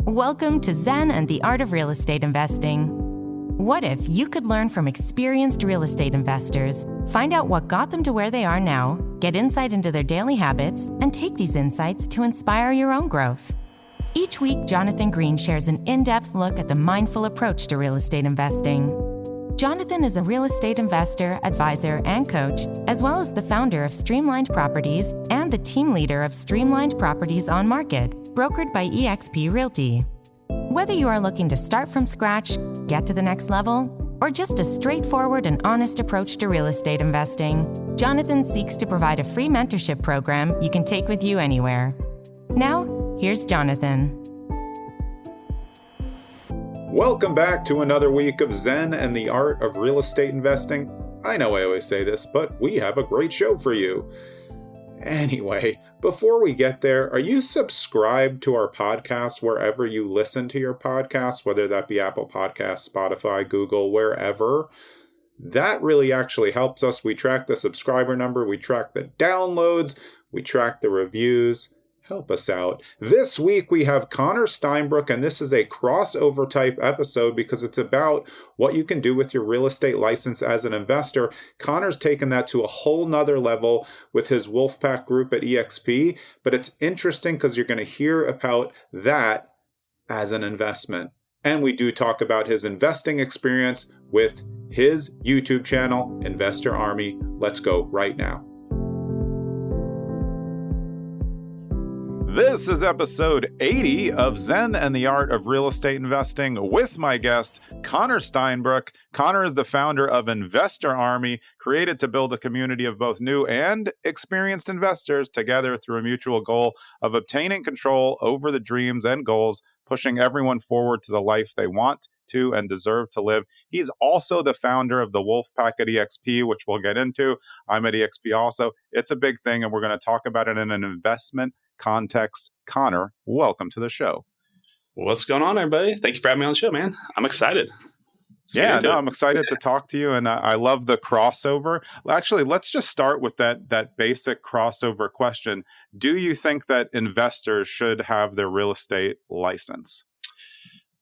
Welcome to Zen and the Art of Real Estate Investing. What if you could learn from experienced real estate investors, find out what got them to where they are now, get insight into their daily habits, and take these insights to inspire your own growth? Each week, Jonathan Green shares an in-depth look at the mindful approach to real estate investing. Jonathan is a real estate investor, advisor, and coach, as well as the founder of Streamlined Properties and the team leader of Streamlined Properties on Market, brokered by eXp Realty. Whether you are looking to start from scratch, get to the next level, or just a straightforward and honest approach to real estate investing, Jonathan seeks to provide a free mentorship program you can take with you anywhere. Now, here's Jonathan. Welcome back to another week of Zen and the Art of Real Estate Investing. I know I always say this, but we have a great show for you. Anyway, before we get there, are you subscribed to our podcast wherever you listen to your podcasts, whether that be Apple Podcasts, Spotify, Google, wherever? That really actually helps us. We track the subscriber number, we track the downloads, we track the reviews. Help us out. This week we have Connor Steinbrook, and this is a crossover type episode because it's about what you can do with your real estate license as an investor. Connor's taken that to a whole nother level with his Wolfpack group at eXp, but it's interesting because you're going to hear about that as an investment. And we do talk about his investing experience with his YouTube channel, Investor Army. Let's go right now. This is episode 80 of Zen and the Art of Real Estate Investing with my guest, Connor Steinbrook. Connor is the founder of Investor Army, created to build a community of both new and experienced investors together through a mutual goal of obtaining control over the dreams and goals, pushing everyone forward to the life they want to and deserve to live. He's also the founder of the Wolfpack at eXp, which we'll get into. I'm at eXp also. It's a big thing, and we're going to talk about it in an investment context. Connor, welcome to the show. What's going on, everybody? Thank you for having me on the show, man. I'm excited. I'm excited to talk to you, and I love the crossover. Actually, let's just start with that basic crossover question. Do you think that investors should have their real estate license?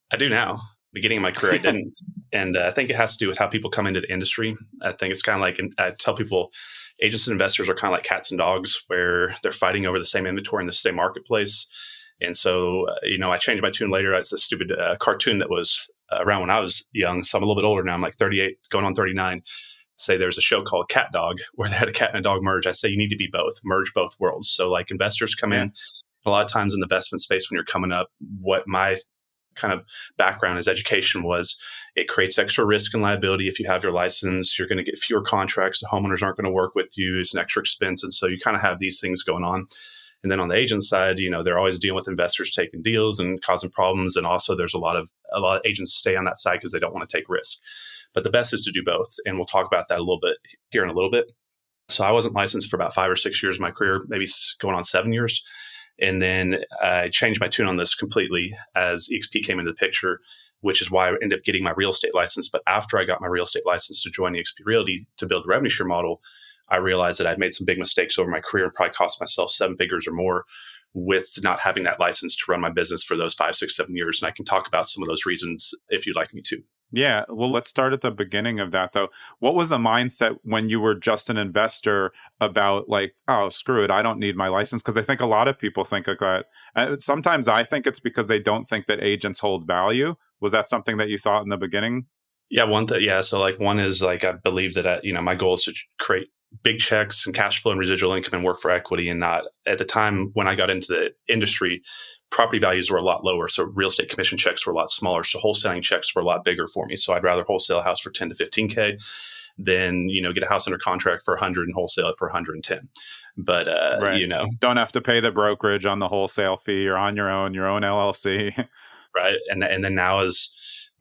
I do now. Beginning of my career, I didn't. And I think it has to do with how people come into the industry. I think it's kind of like, I tell people, agents and investors are kind of like cats and dogs, where they're fighting over the same inventory in the same marketplace. And so, I changed my tune later. It's a stupid cartoon that was around when I was young. So I'm a little bit older now. I'm like 38, going on 39. Say there's a show called Cat Dog where they had a cat and a dog merge. I say you need to be both, merge both worlds. So like investors come in, a lot of times in the investment space when you're coming up, what my kind of background as education was, it creates extra risk and liability. If you have your license, you're going to get fewer contracts. The homeowners aren't going to work with you. It's an extra expense. And so you kind of have these things going on. And then on the agent side, they're always dealing with investors taking deals and causing problems. And also there's a lot of agents stay on that side because they don't want to take risk. But the best is to do both. And we'll talk about that a little bit here in a little bit. So I wasn't licensed for about 5 or 6 years of my career, maybe going on 7 years. And then I changed my tune on this completely as eXp came into the picture, which is why I ended up getting my real estate license. But after I got my real estate license to join eXp Realty to build the revenue share model, I realized that I'd made some big mistakes over my career and probably cost myself 7 figures or more with not having that license to run my business for those 5, 6, 7 years. And I can talk about some of those reasons if you'd like me to. Yeah. Well, let's start at the beginning of that, though. What was the mindset when you were just an investor about like, oh, screw it, I don't need my license? Because I think a lot of people think like that. And sometimes I think it's because they don't think that agents hold value. Was that something that you thought in the beginning? Yeah. So like one is like, I believe that, my goal is to create big checks and cash flow and residual income and work for equity, and not at the time when I got into the industry, property values were a lot lower. So real estate commission checks were a lot smaller. So wholesaling checks were a lot bigger for me. So I'd rather wholesale a house for 10 to 15K than, get a house under contract for 100 and wholesale it for 110. But, right. Don't have to pay the brokerage on the wholesale fee. You're on your own LLC. Right. And then now as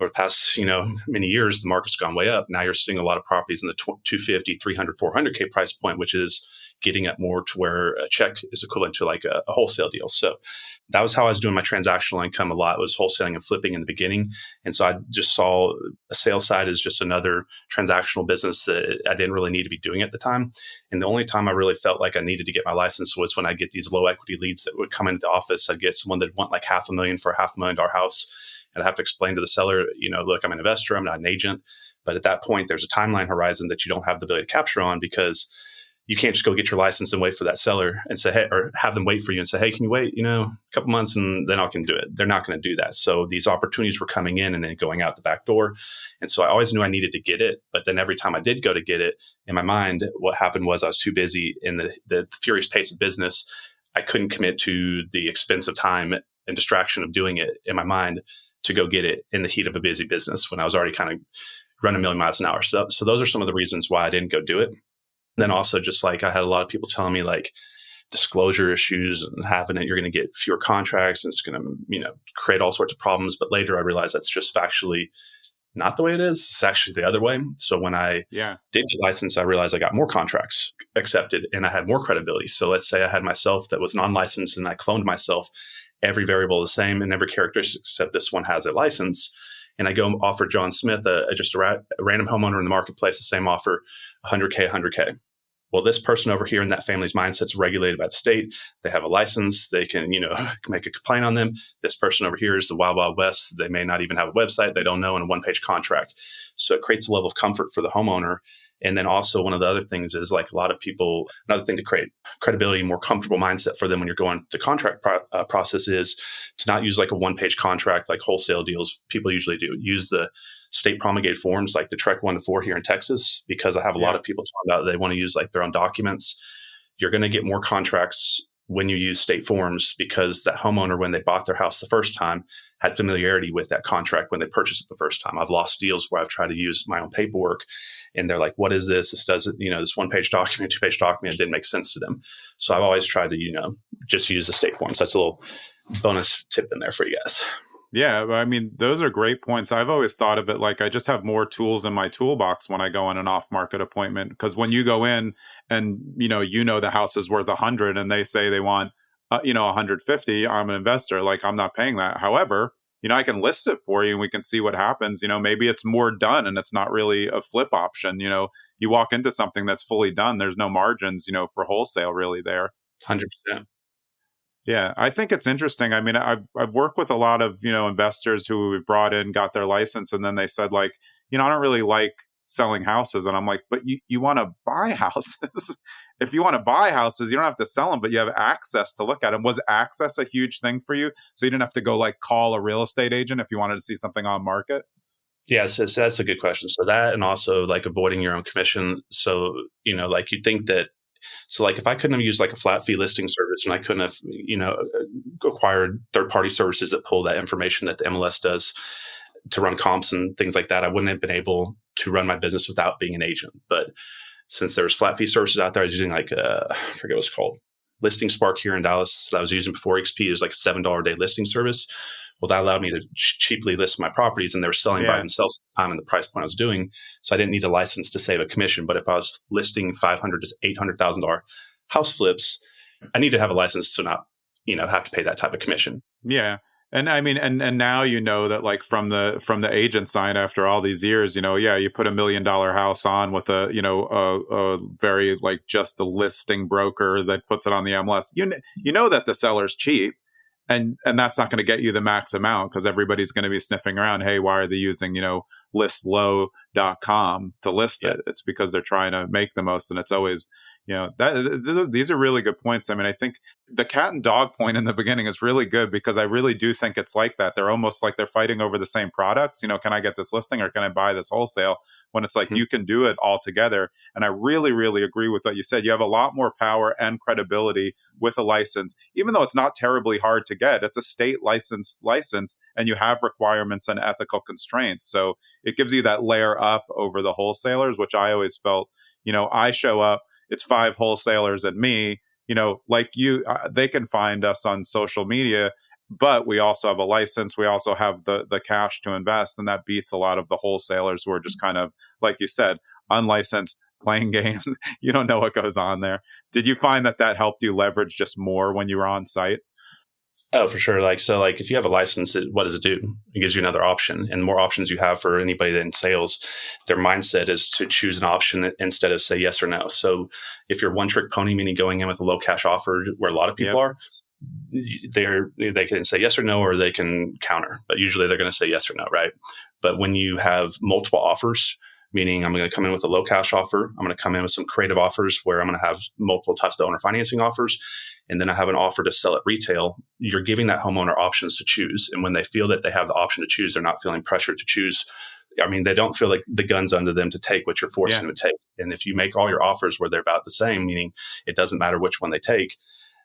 over the past, many years, the market's gone way up. Now you're seeing a lot of properties in the 250, 300, 400K price point, which is, getting up more to where a check is equivalent to like a wholesale deal. So that was how I was doing my transactional income a lot, was wholesaling and flipping in the beginning. And so I just saw a sales side as just another transactional business that I didn't really need to be doing at the time. And the only time I really felt like I needed to get my license was when I get these low equity leads that would come into the office. I'd get someone that want like $500,000 for a $500,000 house. And I have to explain to the seller, look, I'm an investor, I'm not an agent. But at that point, there's a timeline horizon that you don't have the ability to capture on, because you can't just go get your license and wait for that seller and say, hey, or have them wait for you and say, hey, can you wait, a couple months and then I can do it. They're not going to do that. So these opportunities were coming in and then going out the back door. And so I always knew I needed to get it. But then every time I did go to get it, in my mind, what happened was I was too busy in the furious pace of business. I couldn't commit to the expensive time and distraction of doing it in my mind to go get it in the heat of a busy business when I was already kind of running a million miles an hour. So those are some of the reasons why I didn't go do it. Then also just like I had a lot of people telling me like disclosure issues and having it, you're going to get fewer contracts and it's going to, create all sorts of problems. But later I realized that's just factually not the way it is. It's actually the other way. So when I did get licensed, I realized I got more contracts accepted and I had more credibility. So let's say I had myself that was non-licensed and I cloned myself, every variable the same and every characteristic except this one has a license. And I go offer John Smith, just a random homeowner in the marketplace, the same offer, 100K, 100K. Well, this person over here in that family's mindset's regulated by the state. They have a license. They can, make a complaint on them. This person over here is the Wild Wild West. They may not even have a website. They don't know, in a one-page contract. So it creates a level of comfort for the homeowner. And then also one of the other things is like a lot of people, another thing to create credibility, more comfortable mindset for them when you're going the contract process is to not use like a one-page contract like wholesale deals people usually do. Use the state promulgated forms like the Trek 1 to 4 here in Texas, because I have a lot of people talking about they want to use like their own documents. You're going to get more contracts when you use state forms, because that homeowner, when they bought their house the first time, had familiarity with that contract when they purchased it the first time. I've lost deals where I've tried to use my own paperwork and they're like, what is this? This doesn't, this one-page document, two-page document, it didn't make sense to them. So I've always tried to, just use the state forms. That's a little bonus tip in there for you guys. Yeah, I mean, those are great points. I've always thought of it like I just have more tools in my toolbox when I go on an off-market appointment. Because when you go in and, the house is worth 100 and they say they want, 150, I'm an investor, like I'm not paying that. However, I can list it for you and we can see what happens. Maybe it's more done and it's not really a flip option. You walk into something that's fully done. There's no margins, for wholesale really there. 100%. Yeah, I think it's interesting. I mean, I've worked with a lot of, investors who we brought in, got their license, and then they said like, I don't really like selling houses. And I'm like, but you want to buy houses. If you want to buy houses, you don't have to sell them, but you have access to look at them. Was access a huge thing for you? So you didn't have to go like call a real estate agent if you wanted to see something on market? Yeah, so that's a good question. So that, and also like avoiding your own commission. So, like you'd think that, so like if I couldn't have used like a flat fee listing service and I couldn't have, acquired third-party services that pull that information that the MLS does to run comps and things like that, I wouldn't have been able to run my business without being an agent. But since there's flat fee services out there, I was using like, I forget what it's called, Listing Spark here in Dallas that I was using before XP. It was like a $7 a day listing service. Well, that allowed me to cheaply list my properties, and they were selling by themselves at the time and the price point I was doing. So I didn't need a license to save a commission. But if I was listing $500,000 to $800,000 house flips, I need to have a license to not, have to pay that type of commission. Yeah. And I mean, and now that like from the agent side after all these years, you put $1 million house on with a very like just the listing broker that puts it on the MLS. That the seller's cheap. And that's not going to get you the max amount because everybody's going to be sniffing around. Hey, why are they using, listlow.com to list it? It's because they're trying to make the most. And it's always, these are really good points. I mean, I think the cat and dog point in the beginning is really good because I really do think it's like that. They're almost like they're fighting over the same products. Can I get this listing or can I buy this wholesale? When it's like you can do it all together. And I really, really agree with what you said. You have a lot more power and credibility with a license, even though it's not terribly hard to get. It's a state license, and you have requirements and ethical constraints. So it gives you that layer up over the wholesalers, which I always felt, I show up, it's 5 wholesalers and me, like you, they can find us on social media. But we also have a license. We also have the cash to invest. And that beats a lot of the wholesalers who are just kind of, like you said, unlicensed, playing games. You don't know what goes on there. Did you find that helped you leverage just more when you were on site? Oh, for sure. Like if you have a license, what does it do? It gives you another option, and the more options you have for anybody in sales, their mindset is to choose an option instead of say yes or no. So if you're one trick pony, meaning going in with a low cash offer where a lot of people are, they can say yes or no, or they can counter, but usually they're going to say yes or no. Right. But when you have multiple offers, meaning I'm going to come in with a low cash offer, I'm going to come in with some creative offers where I'm going to have multiple types of owner financing offers, and then I have an offer to sell at retail, you're giving that homeowner options to choose. And when they feel that they have the option to choose, they're not feeling pressured to choose. I mean, they don't feel like the gun's under them to take what you're forcing them to take. And if you make all your offers where they're about the same, meaning it doesn't matter which one they take,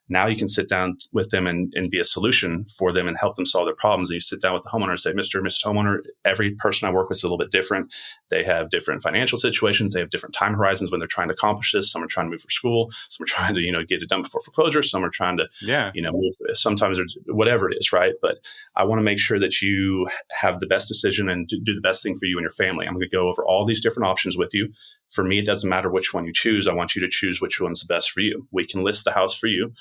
now you can sit down with them and be a solution for them and help them solve their problems. And you sit down with the homeowner and say, Mr. and Mrs. Homeowner, every person I work with is a little bit different. They have different financial situations. They have different time horizons when they're trying to accomplish this. Some are trying to move for school. Some are trying to, get it done before foreclosure. Some are trying to, move. Sometimes there's whatever it is, right? But I want to make sure that you have the best decision and do the best thing for you and your family. I'm going to go over all these different options with you. For me, it doesn't matter which one you choose. I want you to choose which one's the best for you. We can list the house for you.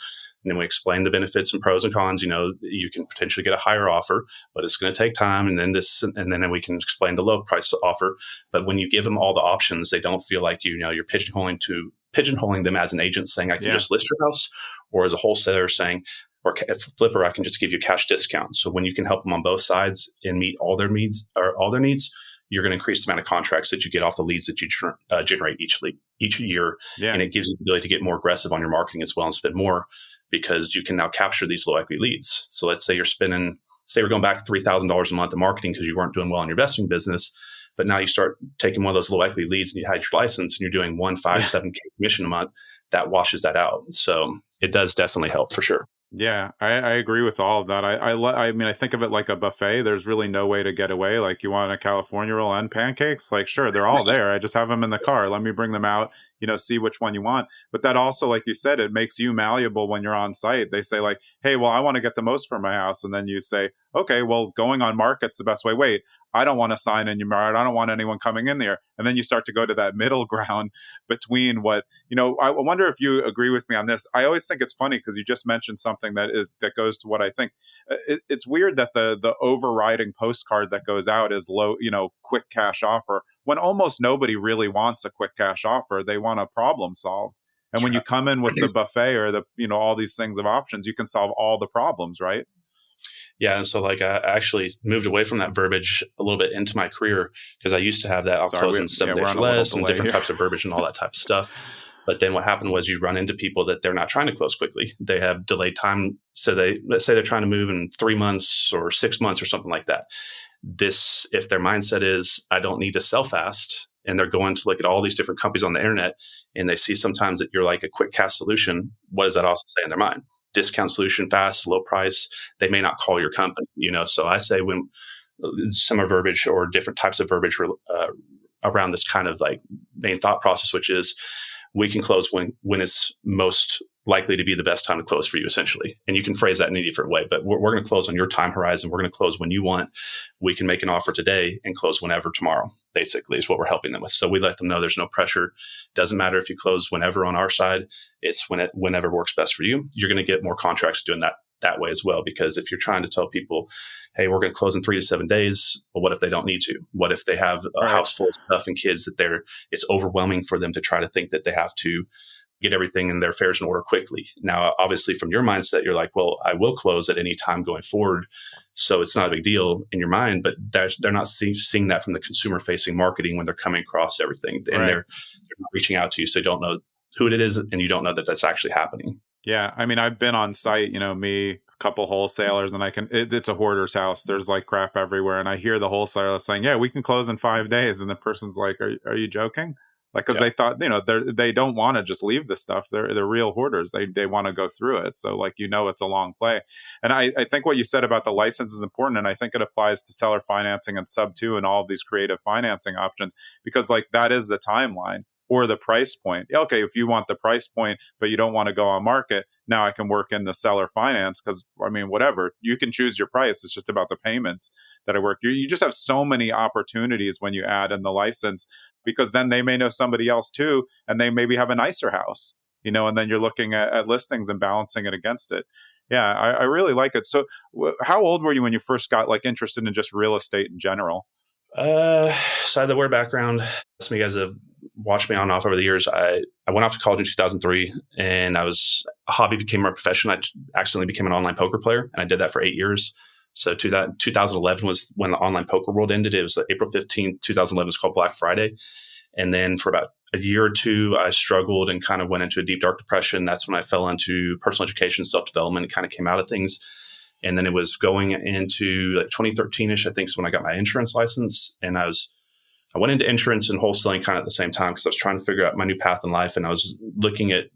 And then we explain the benefits and pros and cons. You can potentially get a higher offer, but it's going to take time. And then we can explain the low price offer. But when you give them all the options, they don't feel like you're pigeonholing them as an agent saying, I can just list your house, or as a wholesaler saying, or flipper, I can just give you a cash discount. So when you can help them on both sides and meet all their needs, you're going to increase the amount of contracts that you get off the leads that you generate each year. And it gives you the ability to get more aggressive on your marketing as well and spend more, because you can now capture these low equity leads. So let's say we're going back $3,000 a month in marketing because you weren't doing well in your investing business, but now you start taking one of those low equity leads and you had your license and you're doing 1, 5, 7K commission a month, that washes that out. So it does definitely help for sure. Yeah, I agree with all of that. I mean, I think of it like a buffet. There's really no way to get away. Like, you want a California roll and pancakes? Like, sure, they're all there. I just have them in the car. Let me bring them out, see which one you want. But that also, like you said, it makes you malleable when you're on site. They say like, hey, well, I want to get the most for my house. And then you say, okay, well, going on market's the best way. Wait, I don't want to sign in your yard. I don't want anyone coming in there. And then you start to go to that middle ground between what, I wonder if you agree with me on this. I always think it's funny because you just mentioned something that goes to what I think. It's weird that the overriding postcard that goes out is low, quick cash offer, when almost nobody really wants a quick cash offer. They want a problem solved. And when you come in with the buffet or all these things of options, you can solve all the problems, right? Yeah. And so I actually moved away from that verbiage a little bit into my career, because I used to have that I'll close in 7 days or less and different types of verbiage and all that type of stuff. But then what happened was you run into people that they're not trying to close quickly. They have delayed time. So let's say they're trying to move in 3 months or 6 months or something like that. If their mindset is, I don't need to sell fast, and they're going to look at all these different companies on the internet, and they see sometimes that you're like a quick cash solution, what does that also say in their mind? Discount solution, fast, low price. They may not call your company, So I say when some of verbiage or different types of verbiage around this kind of like main thought process, which is we can close when it's most likely to be the best time to close for you, essentially. And you can phrase that in a different way, but we're going to close on your time horizon. We're going to close when you want. We can make an offer today and close whenever tomorrow, basically, is what we're helping them with. So we let them know there's no pressure. Doesn't matter if you close whenever on our side. It's whenever works best for you. You're going to get more contracts doing that way as well, because if you're trying to tell people, hey, we're going to close in 3 to 7 days, well, what if they don't need to? What if they have a house full of stuff and kids that it's overwhelming for them to try to think that they have to get everything in their affairs in order quickly. Now, obviously, from your mindset, you're like, well, I will close at any time going forward. So it's not a big deal in your mind, but they're not seeing that from the consumer-facing marketing when they're coming across everything. And they're not reaching out to you, so you don't know who it is, and you don't know that that's actually happening. Yeah. I mean, I've been on site, me, a couple wholesalers, and it's a hoarder's house. There's like crap everywhere. And I hear the wholesaler saying, yeah, we can close in 5 days. And the person's like, are you joking? Like, because they thought, they don't want to just leave the stuff. They're real hoarders. They want to go through it. So it's a long play. And I think what you said about the license is important. And I think it applies to seller financing and sub 2 and all of these creative financing options, because that is the timeline. or the price point. Okay, if you want the price point, but you don't want to go on market, now I can work in the seller finance because, I mean, whatever, you can choose your price. It's just about the payments that I work. You just have so many opportunities when you add in the license, because then they may know somebody else too, and they maybe have a nicer house, and then you're looking at listings and balancing it against it. Yeah, I really like it. So how old were you when you first got like interested in just real estate in general? So I had the weird background. Some of you guys have watched me on and off over the years. I went off to college in 2003, and a hobby became my profession. I accidentally became an online poker player, and I did that for 8 years. So 2011 was when the online poker world ended. It was April 15th, 2011. It's called Black Friday. And then for about a year or two, I struggled and kind of went into a deep, dark depression. That's when I fell into personal education, self-development, and kind of came out of things. And then it was going into like 2013-ish, I think, is when I got my insurance license. And I went into insurance and wholesaling kind of at the same time because I was trying to figure out my new path in life. And I was looking at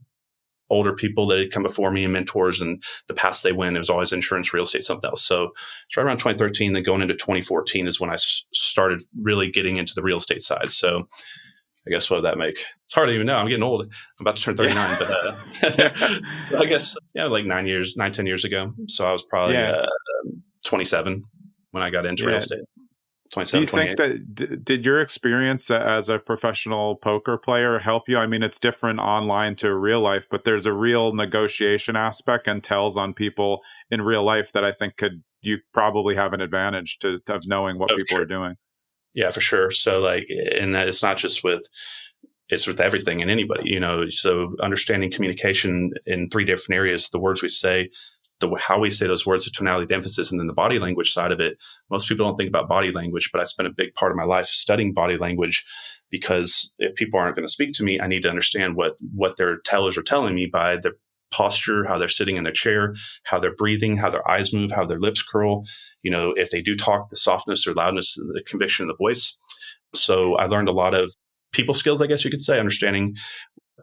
older people that had come before me and mentors and the paths they went. It was always insurance, real estate, something else. So it's right around 2013, then going into 2014 is when I started really getting into the real estate side. So I guess what did that make? It's hard to even know. I'm getting old. I'm about to turn 39, but I guess, like 10 years ago. So I was probably 27 when I got into real estate. 27, do you think that, did your experience as a professional poker player help you? I mean, it's different online to real life, but there's a real negotiation aspect and tells on people in real life that I think you probably have an advantage of knowing what people are doing. Yeah, for sure. So and it's not just it's with everything and anybody, so understanding communication in 3 different areas, the words we say, how we say those words, the tonality, the emphasis, and then the body language side of it. Most people don't think about body language, but I spent a big part of my life studying body language because if people aren't going to speak to me, I need to understand what their tellers are telling me by their posture, how they're sitting in their chair, how they're breathing, how their eyes move, how their lips curl, if they do talk, the softness or loudness, the conviction of the voice. So I learned a lot of people skills, I guess you could say, understanding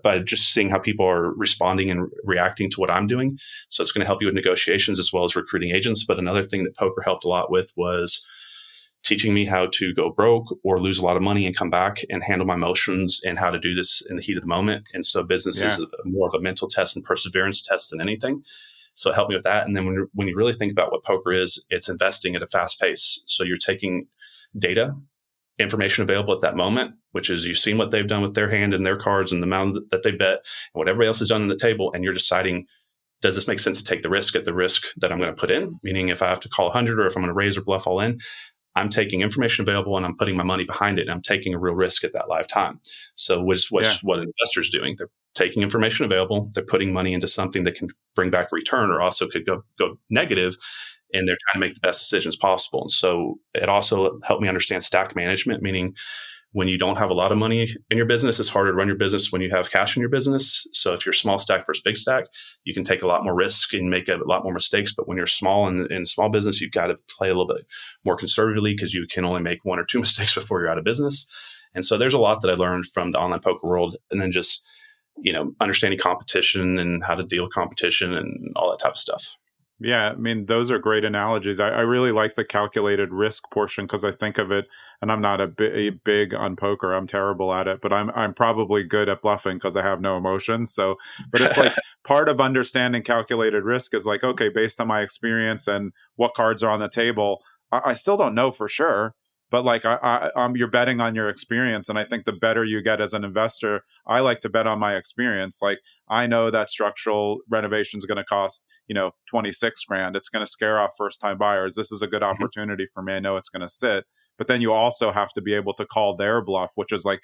by just seeing how people are responding and reacting to what I'm doing. So it's going to help you with negotiations as well as recruiting agents. But another thing that poker helped a lot with was teaching me how to go broke or lose a lot of money and come back and handle my emotions and how to do this in the heat of the moment. And so business is more of a mental test and perseverance test than anything. So it helped me with that. And then when you really think about what poker is, it's investing at a fast pace. So you're taking data, information available at that moment, which is you've seen what they've done with their hand and their cards and the amount that they bet and what everybody else has done on the table. And you're deciding, does this make sense to take the risk at the risk that I'm going to put in? Meaning if I have to call 100 or if I'm going to raise or bluff all in, I'm taking information available and I'm putting my money behind it. And I'm taking a real risk at that live time. So what an investor's doing. They're taking information available. They're putting money into something that can bring back a return or also could go negative. And they're trying to make the best decisions possible. And so it also helped me understand stack management, meaning when you don't have a lot of money in your business, it's harder to run your business when you have cash in your business. So if you're small stack versus big stack, you can take a lot more risk and make a lot more mistakes. But when you're small and in a small business, you've got to play a little bit more conservatively because you can only make 1 or 2 mistakes before you're out of business. And so there's a lot that I learned from the online poker world. And then just, understanding competition and how to deal with competition and all that type of stuff. Yeah, I mean, those are great analogies. I really like the calculated risk portion because I think of it, and I'm not a big on poker. I'm terrible at it, but I'm probably good at bluffing because I have no emotions. So, but it's like part of understanding calculated risk is like, okay, based on my experience and what cards are on the table, I still don't know for sure. But like you're betting on your experience. And I think the better you get as an investor, I like to bet on my experience. Like I know that structural renovation is going to cost, 26 grand. It's going to scare off first time buyers. This is a good opportunity for me. I know it's going to sit. But then you also have to be able to call their bluff, which is like,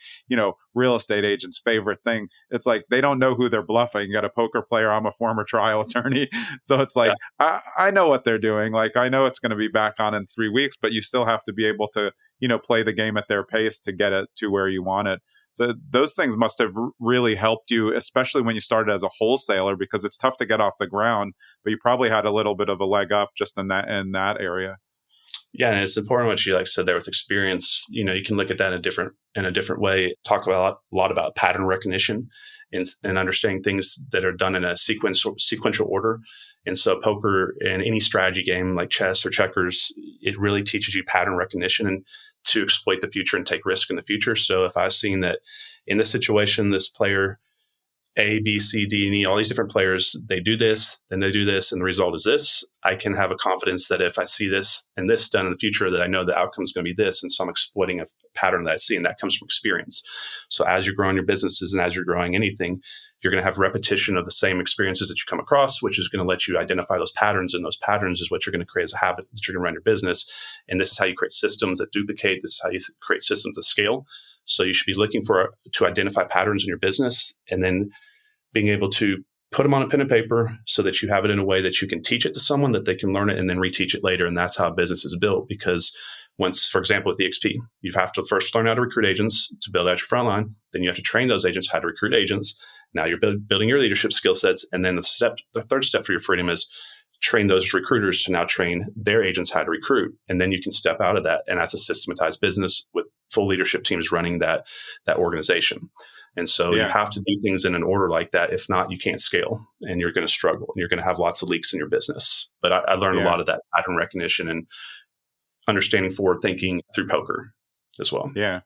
real estate agents' favorite thing. It's like they don't know who they're bluffing. You got a poker player. I'm a former trial attorney. So it's like, I know what they're doing. Like, I know it's going to be back on in 3 weeks, but you still have to be able to, play the game at their pace to get it to where you want it. So those things must have really helped you, especially when you started as a wholesaler, because it's tough to get off the ground, but you probably had a little bit of a leg up just in that area. Yeah, and it's important what you said there with experience. You can look at that in a different way. Talk about a lot about pattern recognition and understanding things that are done in a sequential order. And so poker and any strategy game like chess or checkers, it really teaches you pattern recognition and to exploit the future and take risk in the future. So if I've seen that in this situation, this player A, B, C, D, and E, all these different players, they do this, then they do this, and the result is this, I can have a confidence that if I see this and this done in the future, that I know the outcome is going to be this. And so I'm exploiting a pattern that I see, and that comes from experience. So as you're growing your businesses and as you're growing anything, you're going to have repetition of the same experiences that you come across, which is going to let you identify those patterns. And those patterns is what you're going to create as a habit that you're going to run your business. And this is how you create systems that duplicate. This is how you create systems that scale. So you should be looking to identify patterns in your business, and then being able to put them on a pen and paper so that you have it in a way that you can teach it to someone, that they can learn it and then reteach it later. And that's how a business is built. Because once, for example, with the EXP, you have to first learn how to recruit agents to build out your front line. Then you have to train those agents how to recruit agents. Now you're building your leadership skill sets. And then the third step for your freedom is train those recruiters to now train their agents how to recruit. And then you can step out of that. And that's a systematized business with full leadership teams running that organization. And so you have to do things in an order like that. If not, you can't scale, and you're going to struggle, and you're going to have lots of leaks in your business. But I learned a lot of that pattern recognition and understanding forward thinking through poker as well. Yeah.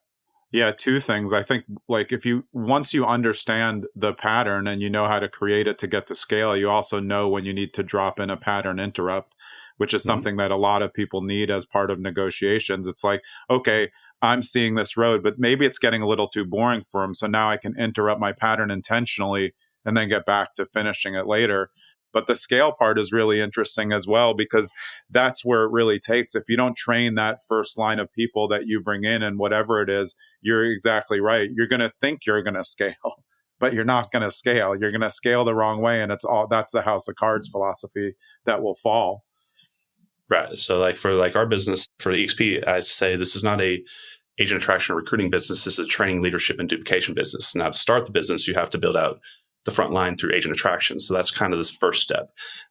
Yeah. Two things. I think like once you understand the pattern and you know how to create it to get to scale, you also know when you need to drop in a pattern interrupt, which is something that a lot of people need as part of negotiations. It's like, okay, I'm seeing this road, but maybe it's getting a little too boring for them. So now I can interrupt my pattern intentionally and then get back to finishing it later. But the scale part is really interesting as well, because that's where it really takes. If you don't train that first line of people that you bring in and whatever it is, you're exactly right. You're going to think you're going to scale, but you're not going to scale. You're going to scale the wrong way. And that's the house of cards philosophy that will fall. Right. So like for like our business, for the EXP, I say this is not a agent attraction or recruiting business. This is a training, leadership, and duplication business. Now to start the business, you have to build out the front line through agent attraction. So that's kind of this first step.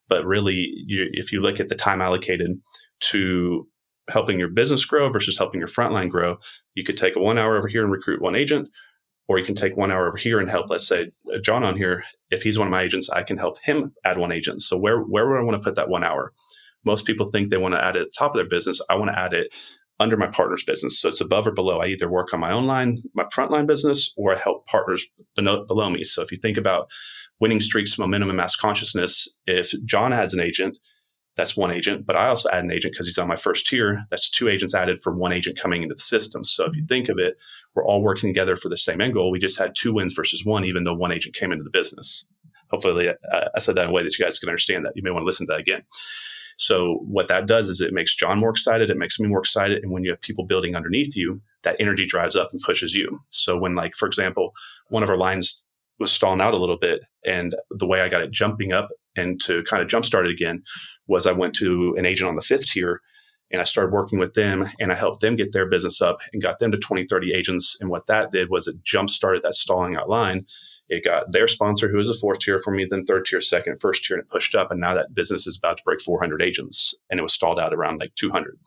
But really, if you look at the time allocated to helping your business grow versus helping your front line grow, you could take 1 hour over here and recruit one agent, or you can take 1 hour over here and help, let's say, John on here. If he's one of my agents, I can help him add one agent. So where would I want to put that 1 hour? Most people think they want to add it at the top of their business. I want to add it under my partner's business. So it's above or below. I either work on my own line, my frontline business, or I help partners below me. So if you think about winning streaks, momentum, and mass consciousness, if John adds an agent, that's one agent, but I also add an agent because he's on my first tier. That's two agents added for one agent coming into the system. So if you think of it, we're all working together for the same end goal. We just had 2 wins versus 1, even though one agent came into the business. Hopefully I said that in a way that you guys can understand that. You may want to listen to that again. So what that does is it makes John more excited. It makes me more excited. And when you have people building underneath you, that energy drives up and pushes you. So when, like, for example, one of our lines was stalling out a little bit, and the way I got it jumping up and to kind of jumpstart it again was I went to an agent on the 5th tier and I started working with them, and I helped them get their business up and got them to 20, 30 agents. And what that did was it jumpstarted that stalling out line. It got their sponsor, who was a 4th tier for me, then 3rd tier, 2nd, 1st tier, and it pushed up. And now that business is about to break 400 agents, and it was stalled out around like 200.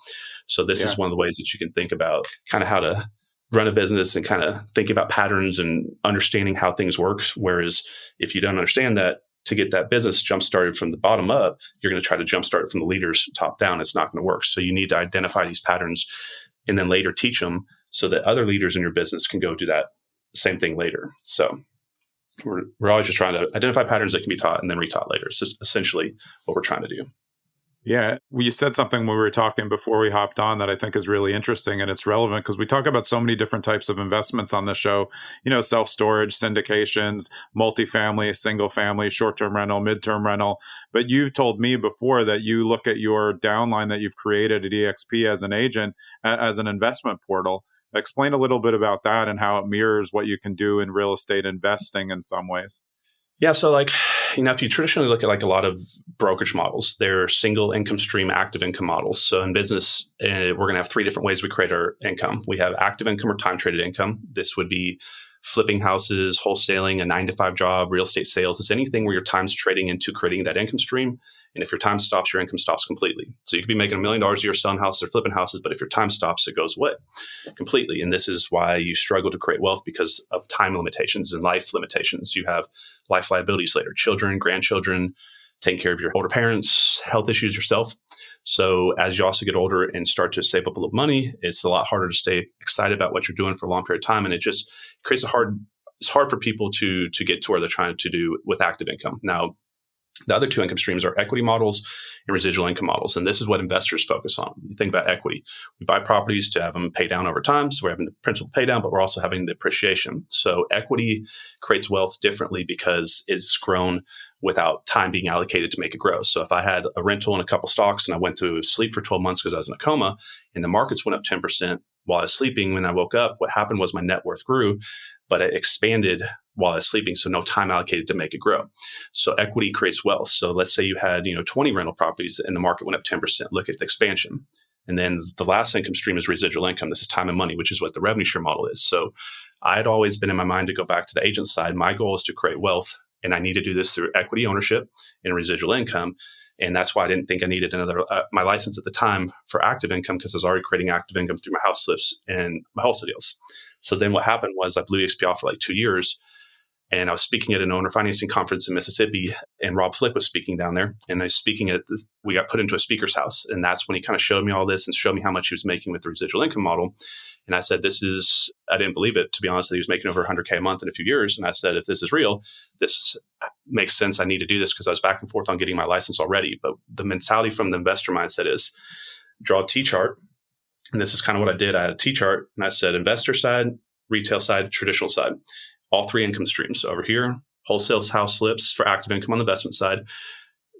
So this is one of the ways that you can think about kind of how to run a business and kind of think about patterns and understanding how things work. Whereas if you don't understand that, to get that business jump started from the bottom up, you're going to try to jump start it from the leaders top down. It's not going to work. So you need to identify these patterns and then later teach them so that other leaders in your business can go do that same thing later. So we're always just trying to identify patterns that can be taught and then retaught later. It's just essentially what we're trying to do. Yeah. Well, you said something when we were talking before we hopped on that I think is really interesting, and it's relevant because we talk about so many different types of investments on the show, self-storage, syndications, multifamily, single family, short-term rental, midterm rental. But you told me before that you look at your downline that you've created at EXP as an agent, as an investment portal. Explain a little bit about that and how it mirrors what you can do in real estate investing in some ways. Yeah. So if you traditionally look at like a lot of brokerage models, they're single income stream, active income models. So in business, we're going to have 3 different ways we create our income. We have active income or time traded income. This would be flipping houses, wholesaling, a 9-to-5 job, real estate sales. It's anything where your time's trading into creating that income stream. And if your time stops, your income stops completely. So you could be making $1 million a year selling houses or flipping houses, but if your time stops, it goes away completely. And this is why you struggle to create wealth, because of time limitations and life limitations. You have life liabilities later, children, grandchildren, taking care of your older parents, health issues yourself. So as you also get older and start to save up a little money, it's a lot harder to stay excited about what you're doing for a long period of time. And it just creates it's hard for people to get to where they're trying to do with active income. Now, the other two income streams are equity models and residual income models. And this is what investors focus on. You think about equity. We buy properties to have them pay down over time. So we're having the principal pay down, but we're also having the appreciation. So equity creates wealth differently because it's grown without time being allocated to make it grow. So if I had a rental and a couple stocks and I went to sleep for 12 months because I was in a coma and the markets went up 10% while I was sleeping, when I woke up, what happened was my net worth grew, but it expanded while I was sleeping. So no time allocated to make it grow. So equity creates wealth. So let's say you had, 20 rental properties and the market went up 10%. Look at the expansion. And then the last income stream is residual income. This is time and money, which is what the revenue share model is. So I had always been in my mind to go back to the agent side. My goal is to create wealth, and I need to do this through equity ownership and residual income. And that's why I didn't think I needed another, my license at the time for active income, because I was already creating active income through my house flips and my wholesale deals. So then what happened was I blew EXP off for like 2 years. And I was speaking at an owner financing conference in Mississippi, and Rob Flick was speaking down there. And I was speaking we got put into a speaker's house. And that's when he kind of showed me all this and showed me how much he was making with the residual income model. And I said, I didn't believe it, to be honest. He was making over $100K a month in a few years. And I said, if this is real, this makes sense. I need to do this, because I was back and forth on getting my license already. But the mentality from the investor mindset is draw a T-chart. And this is kind of what I did. I had a T-chart, and I said investor side, retail side, traditional side. All three income streams. So over here, wholesale house flips for active income on the investment side.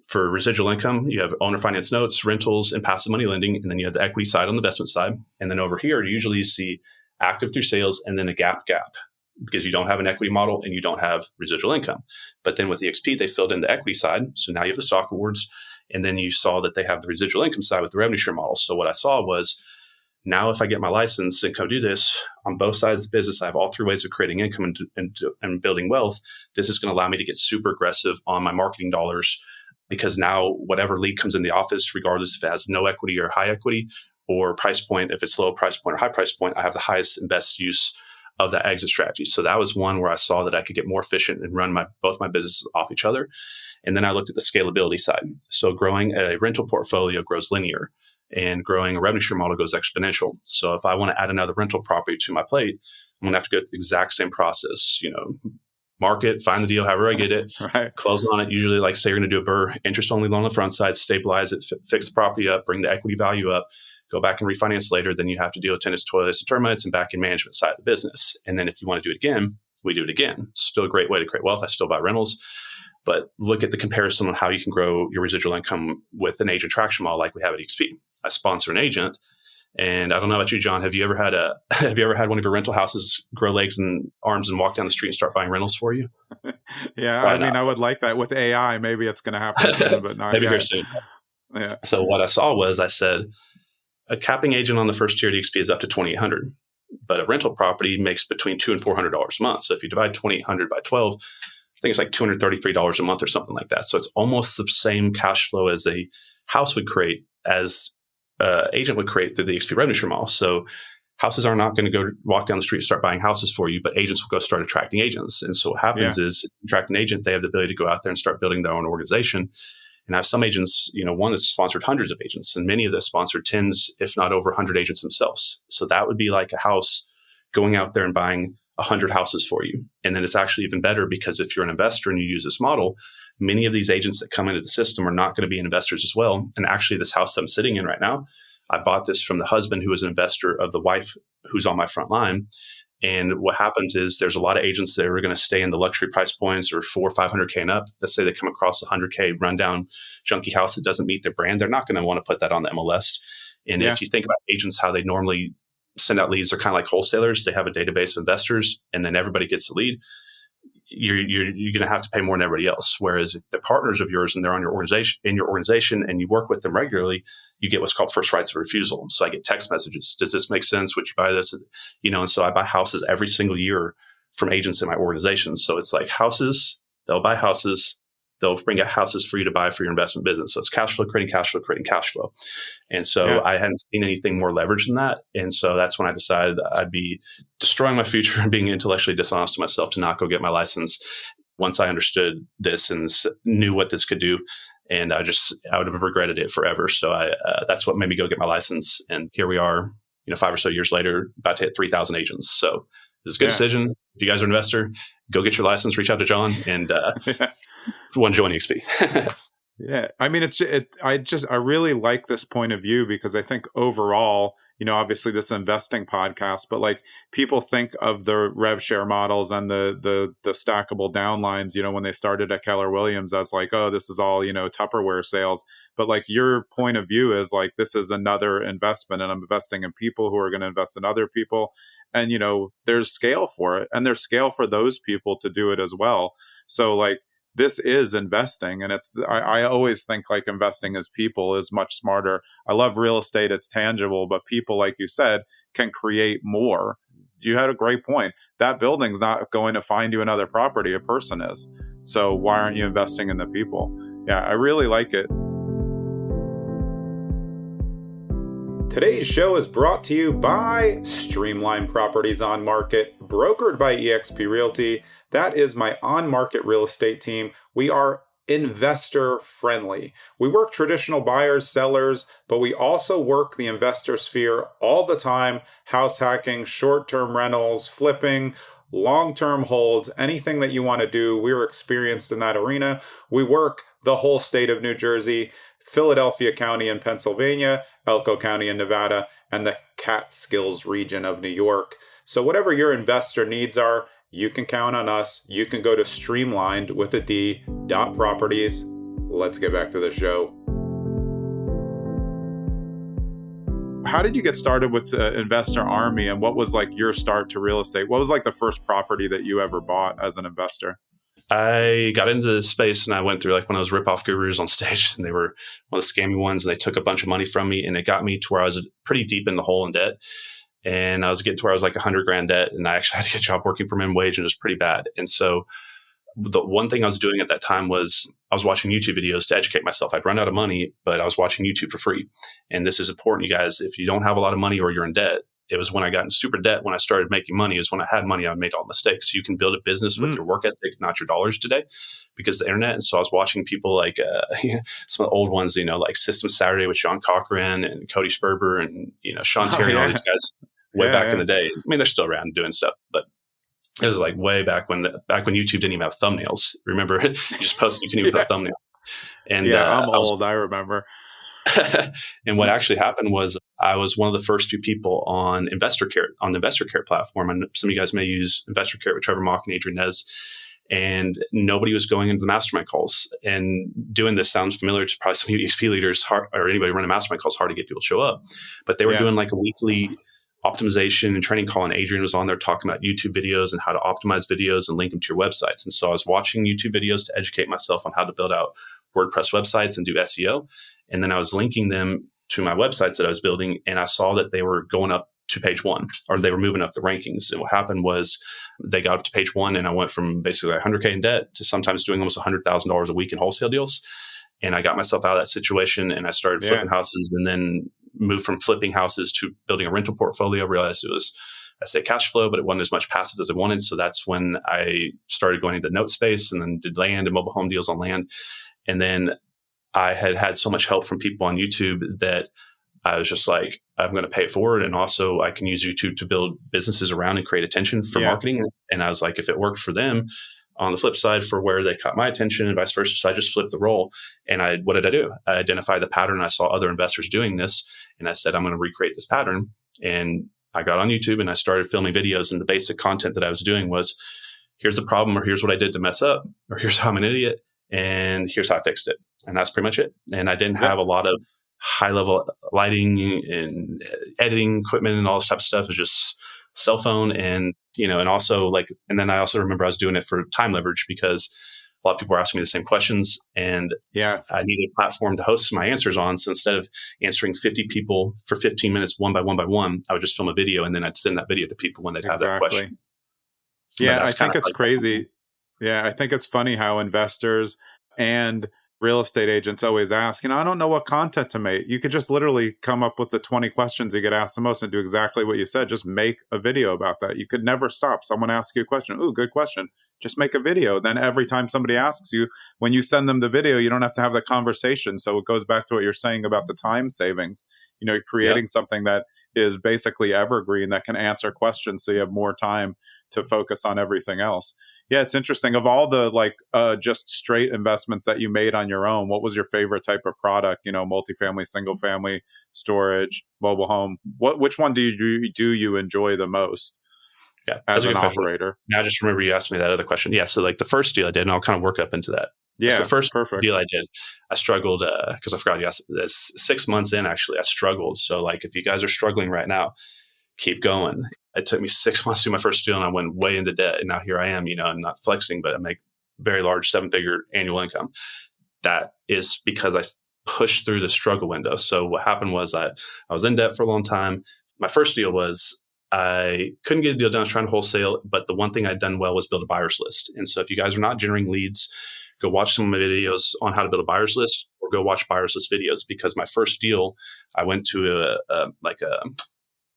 For residual income, you have owner finance notes, rentals, and passive money lending. And then you have the equity side on the investment side. And then over here, usually you see active through sales and then a gap, because you don't have an equity model and you don't have residual income. But then with EXP, they filled in the equity side. So now you have the stock awards. And then you saw that they have the residual income side with the revenue share model. So what I saw was, now, if I get my license and go do this on both sides of the business, I have all three ways of creating income and building wealth. This is going to allow me to get super aggressive on my marketing dollars, because now whatever lead comes in the office, regardless if it has no equity or high equity or price point, if it's low price point or high price point, I have the highest and best use of that exit strategy. So that was one where I saw that I could get more efficient and run both my businesses off each other. And then I looked at the scalability side. So growing a rental portfolio grows linear, and growing a revenue share model goes exponential. So if I want to add another rental property to my plate, I'm going to have to go through the exact same process, market, find the deal, however I get it, right. Close on it. Usually, like say you're going to do a BRRRR interest-only loan on the front side, stabilize it, fix the property up, bring the equity value up, go back and refinance later. Then you have to deal with tenants, toilets, and termites, and back in management side of the business. And then if you want to do it again, we do it again. Still a great way to create wealth. I still buy rentals. But look at the comparison on how you can grow your residual income with an agent traction model like we have at EXP. I sponsor an agent, and I don't know about you, John. Have you ever had one of your rental houses grow legs and arms and walk down the street and start buying rentals for you? Yeah, I mean, I would like that with AI. Maybe it's going to happen soon, but not maybe yet. Here soon. Yeah. So what I saw was, I said, a capping agent on the first tier at EXP is up to $2,800, but a rental property makes between $200 and $400 a month. So if you divide $2,800 by 12, I think it's like $233 a month or something like that. So it's almost the same cash flow as a house would create, as agent would create through the EXP revenue share model. So houses are not going to go walk down the street and start buying houses for you, but agents will go start attracting agents. And so what happens is, if you attract an agent, they have the ability to go out there and start building their own organization. And I have some agents, one that's sponsored hundreds of agents, and many of them sponsored tens, if not over 100 agents themselves. So that would be like a house going out there and buying 100 houses for you. And then it's actually even better, because if you're an investor and you use this model, many of these agents that come into the system are not going to be investors as well. And actually, this house that I'm sitting in right now, I bought this from the husband who is an investor of the wife who's on my front line. And what happens is, there's a lot of agents that are going to stay in the luxury price points or 400 or 500K and up. Let's say they come across a 100K rundown junky house that doesn't meet their brand. They're not going to want to put that on the MLS. And if you think about agents, how they normally send out leads, they're kind of like wholesalers. They have a database of investors, and then everybody gets the lead. You're going to have to pay more than everybody else. Whereas if they're partners of yours and they're on your organization and you work with them regularly, you get what's called first rights of refusal. So I get text messages. Does this make sense? Would you buy this? And so I buy houses every single year from agents in my organization. So it's like houses, they'll buy houses. They'll bring out houses for you to buy for your investment business. So it's cash flow, creating cash flow, creating cash flow. And so I hadn't seen anything more leverage than that. And so that's when I decided I'd be destroying my future and being intellectually dishonest to myself to not go get my license once I understood this and knew what this could do. And I would have regretted it forever. So that's what made me go get my license. And here we are, 5 or so years later, about to hit 3,000 agents. So it was a good decision. If you guys are an investor, go get your license, reach out to John, and one join EXP. Yeah. I mean, I really like this point of view because I think overall, obviously this is an investing podcast, but like people think of the rev share models and the stackable downlines, when they started at Keller Williams as like, oh, this is all, Tupperware sales. But like your point of view is like, this is another investment and I'm investing in people who are going to invest in other people. And, there's scale for it and there's scale for those people to do it as well. So like, this is investing. And I always think like investing as people is much smarter. I love real estate. It's tangible, but people, like you said, can create more. You had a great point. That building's not going to find you another property. A person is. So why aren't you investing in the people? Yeah, I really like it. Today's show is brought to you by Streamline Properties on Market, brokered by eXp Realty. That is my on-market real estate team. We are investor friendly. We work traditional buyers, sellers, but we also work the investor sphere all the time. House hacking, short-term rentals, flipping, long-term holds, anything that you want to do. We're experienced in that arena. We work the whole state of New Jersey, Philadelphia County in Pennsylvania, Elko County in Nevada, and the Catskills region of New York. So whatever your investor needs are, you can count on us. You can go to streamlined with a D .properties. Let's get back to the show. How did you get started with Investor Army, and what was like your start to real estate? What was like the first property that you ever bought as an investor? I got into the space and I went through like one of those rip-off gurus on stage, and they were one of the scammy ones, and they took a bunch of money from me, and it got me to where I was pretty deep in the hole in debt. And I was getting to where I was like $100,000 debt, and I actually had to get a job working for minimum wage, and it was pretty bad. And so the one thing I was doing at that time was I was watching YouTube videos to educate myself. I'd run out of money, but I was watching YouTube for free. And this is important, you guys. If you don't have a lot of money or you're in debt, it was when I got in super debt, when I started making money, is when I had money, I made all the mistakes. You can build a business with your work ethic, not your dollars today, because of the internet. And so I was watching people like some of the old ones, like System Saturday with Sean Cochran and Cody Sperber and, Sean Terry and all these guys way back in the day. I mean, they're still around doing stuff, but it was like way back when YouTube didn't even have thumbnails. Remember, you just posted, you couldn't even put a thumbnail. And I'm old. I remember. And what actually happened was I was one of the first few people on InvestorCare, on the InvestorCare platform. And some of you guys may use InvestorCare with Trevor Mock and Adrian Nez. And nobody was going into the mastermind calls. And doing this sounds familiar to probably some EXP leaders or anybody running mastermind calls. Hard to get people to show up. But they were doing like a weekly optimization and training call. And Adrian was on there talking about YouTube videos and how to optimize videos and link them to your websites. And so I was watching YouTube videos to educate myself on how to build out WordPress websites and do SEO. And then I was linking them to my websites that I was building. And I saw that they were going up to page one, or they were moving up the rankings. And what happened was they got up to page one, and I went from basically $100K in debt to sometimes doing almost $100,000 a week in wholesale deals. And I got myself out of that situation, and I started flipping houses, and then moved from flipping houses to building a rental portfolio. Realized it was, I say cash flow, but it wasn't as much passive as I wanted. So that's when I started going into the note space, and then did land and mobile home deals on land. And then I had so much help from people on YouTube that I was just like, I'm going to pay it forward. And also I can use YouTube to build businesses around and create attention for marketing. And I was like, if it worked for them, on the flip side, for where they caught my attention and vice versa. So I just flipped the role. And what did I do? I identified the pattern. I saw other investors doing this. And I said, I'm going to recreate this pattern. And I got on YouTube and I started filming videos. And the basic content that I was doing was, here's the problem, or here's what I did to mess up, or here's how I'm an idiot, and here's how I fixed it. And that's pretty much it. And I didn't have a lot of high level lighting and editing equipment and all this type of stuff. It was just cell phone and, and also and then I also remember I was doing it for time leverage because a lot of people were asking me the same questions, and I needed a platform to host my answers on. So instead of answering 50 people for 15 minutes, one by one, I would just film a video, and then I'd send that video to people when they'd have that question. Yeah. I think it's crazy. Yeah. I think it's funny how investors and real estate agents always ask, I don't know what content to make. You could just literally come up with the 20 questions you get asked the most and do exactly what you said. Just make a video about that. You could never stop. Someone asks you a question. Ooh, good question. just make a video. Then every time somebody asks you, when you send them the video, you don't have to have the conversation. So it goes back to what you're saying about the time savings. You're creating something that is basically evergreen that can answer questions, so you have more time to focus on everything else. Yeah, it's interesting. Of all the just straight investments that you made on your own, what was your favorite type of product? Multifamily, single family, storage, mobile home. Which one do you enjoy the most? Yeah, as an operator. Now I just remember you asked me that other question. Yeah, so the first deal I did, and I'll kind of work up into that. Yeah, so the first perfect. deal I did, I struggled because I forgot you asked this. 6 months in, actually, I struggled. So if you guys are struggling right now, keep going. It took me 6 months to do my first deal, and I went way into debt. And now here I am. I'm not flexing, but I make very large 7-figure annual income. That is because I pushed through the struggle window. So what happened was I was in debt for a long time. My first deal was I couldn't get a deal done. I was trying to wholesale, but the one thing I'd done well was build a buyer's list. And so if you guys are not generating leads, go watch some of my videos on how to build a buyer's list, or go watch buyer's list videos. Because my first deal, I went to a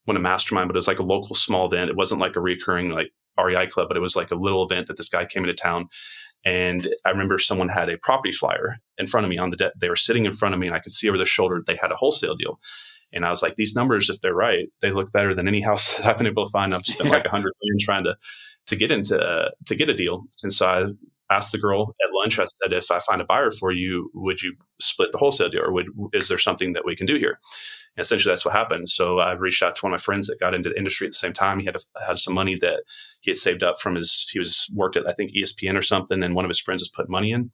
mastermind, but it was like a local small event. It wasn't like a recurring REI club, but it was like a little event that this guy came into town. And I remember someone had a property flyer in front of me on the deck. They were sitting in front of me, and I could see over their shoulder they had a wholesale deal. And I was like, these numbers, if they're right, they look better than any house that I've been able to find. I've spent like $100 million trying to get a deal. And so I asked the girl at lunch, I said, if I find a buyer for you, would you split the wholesale deal, or is there something that we can do here? And essentially that's what happened. So I reached out to one of my friends that got into the industry at the same time. He had some money that he had saved up from he worked at, I think, ESPN or something. And one of his friends was putting money in,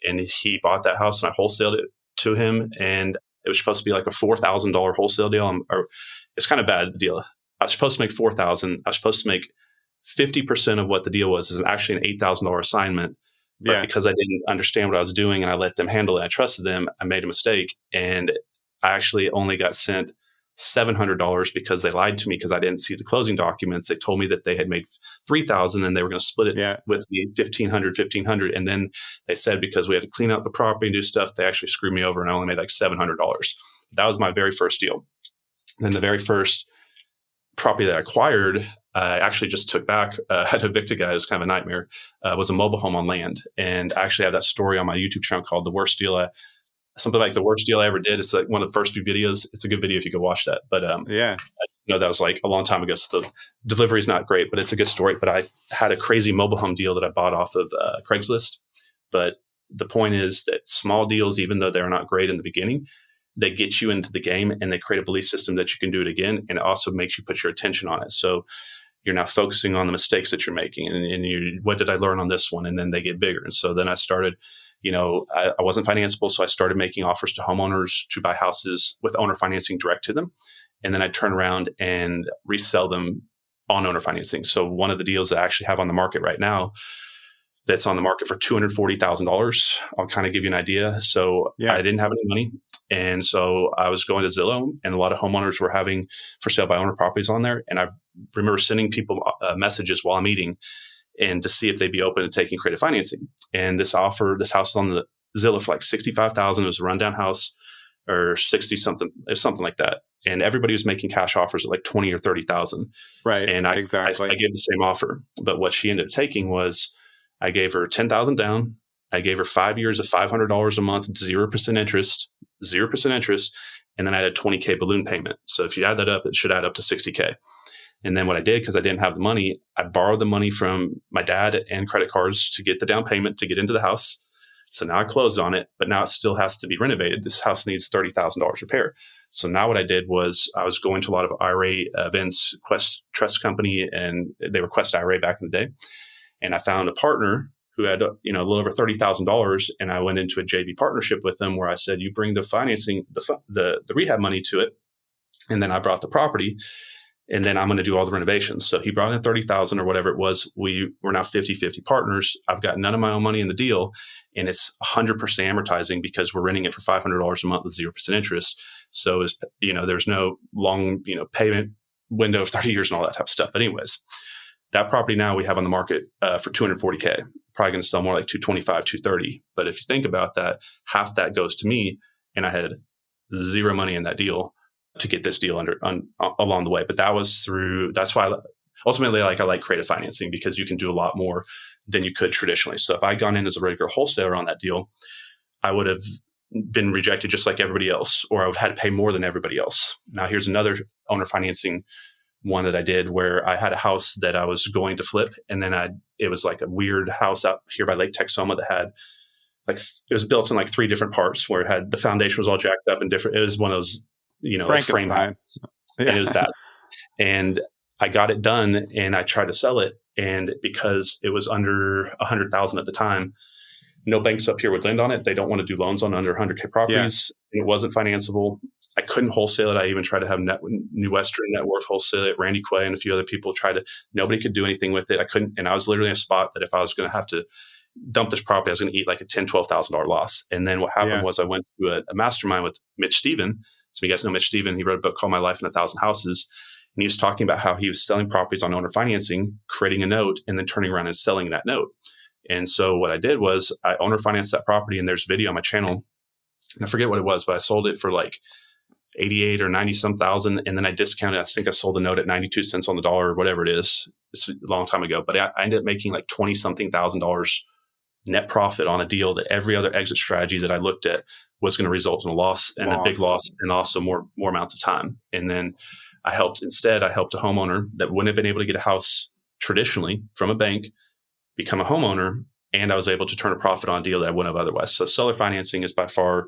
and he bought that house, and I wholesaled it to him. And it was supposed to be like a $4,000 wholesale deal. Or it's kind of a bad deal. I was supposed to make $4,000. I was supposed to make 50% of what the deal was, is actually an $8,000 assignment. But because I didn't understand what I was doing and I let them handle it, I trusted them, I made a mistake. And I actually only got sent $700 because they lied to me, because I didn't see the closing documents. They told me that they had made $3,000 and they were going to split it with me $1,500. And then they said, because we had to clean out the property and do stuff, they actually screwed me over, and I only made like $700. That was my very first deal. Then the very first property that I acquired, I actually just took back. I had to evict a guy. It was kind of a nightmare. Was a mobile home on land. And I actually have that story on my YouTube channel called The Worst Deal. Something like The Worst Deal I Ever Did. It's like one of the first few videos. It's a good video if you go watch that. But that was like a long time ago. So the delivery is not great, but it's a good story. But I had a crazy mobile home deal that I bought off of Craigslist. But the point is that small deals, even though they're not great in the beginning, they get you into the game, and they create a belief system that you can do it again. And it also makes you put your attention on it. So you're now focusing on the mistakes that you're making, and what did I learn on this one? And then they get bigger. And so then I started, I wasn't financeable. So I started making offers to homeowners to buy houses with owner financing direct to them. And then I turn around and resell them on owner financing. So one of the deals that I actually have on the market right now, that's on the market for $240,000. I'll kind of give you an idea. So I didn't have any money. And so I was going to Zillow, and a lot of homeowners were having for sale by owner properties on there. And I remember sending people messages while I'm eating, and to see if they'd be open to taking creative financing. And this house is on the Zillow for like $65,000. It was a rundown house, or 60 something, something like that. And everybody was making cash offers at like 20 or 30,000. Right. And I gave the same offer, but what she ended up taking was, I gave her $10,000 down. I gave her 5 years of $500 a month, 0% interest. And then I had a $20K balloon payment. So if you add that up, it should add up to $60K. And then what I did, because I didn't have the money, I borrowed the money from my dad and credit cards to get the down payment to get into the house. So now I closed on it, but now it still has to be renovated. This house needs $30,000 repair. So now what I did was I was going to a lot of IRA events, Quest Trust Company, and they were Quest IRA back in the day. And I found a partner who had, a little over $30,000, and I went into a JV partnership with them where I said, you bring the financing, the rehab money to it. And then I brought the property, and then I'm going to do all the renovations. So he brought in 30,000 or whatever it was. We're now 50-50 partners. I've got none of my own money in the deal, and it's 100% amortizing because we're renting it for $500 a month with 0% interest. So there's no long, payment window of 30 years and all that type of stuff. But anyways, that property now we have on the market for $240K, probably going to sell more like $225, $230. But if you think about that, half that goes to me, and I had zero money in that deal to get this deal along the way. But that's why ultimately, like I like creative financing because you can do a lot more than you could traditionally. So if I'd gone in as a regular wholesaler on that deal, I would have been rejected just like everybody else, or I would have had to pay more than everybody else. Now, here's another owner financing one that I did where I had a house that I was going to flip. And then it was like a weird house out here by Lake Texoma that had it was built in like 3 different parts where it had, the foundation was all jacked up and different. It was one of those, like frame houses. Yeah. And it was bad. And I got it done and I tried to sell it. And because it was under 100,000 at the time, no banks up here would lend on it. They don't want to do loans on under 100K properties. Yeah. It wasn't financeable. I couldn't wholesale it. I even tried to have New Western Network wholesale it. Randy Quay and a few other people nobody could do anything with it. I couldn't. And I was literally in a spot that if I was going to have to dump this property, I was going to eat like a $10,000, $12,000 loss. And then what happened was I went to a mastermind with Mitch Stephen. So you guys know Mitch Stephen. He wrote a book called My Life in 1,000 Houses. And he was talking about how he was selling properties on owner financing, creating a note, and then turning around and selling that note. And so what I did was I owner financed that property, and there's video on my channel. And I forget what it was, but I sold it for like 88 or 90 some thousand. And then I discounted. I think I sold the note at 92 cents on the dollar or whatever it is. It's a long time ago, but I ended up making like 20 something $1,000 net profit on a deal that every other exit strategy that I looked at was going to result in a loss and a big loss and also more amounts of time. And then I helped a homeowner that wouldn't have been able to get a house traditionally from a bank become a homeowner, and I was able to turn a profit on a deal that I wouldn't have otherwise. So seller financing is by far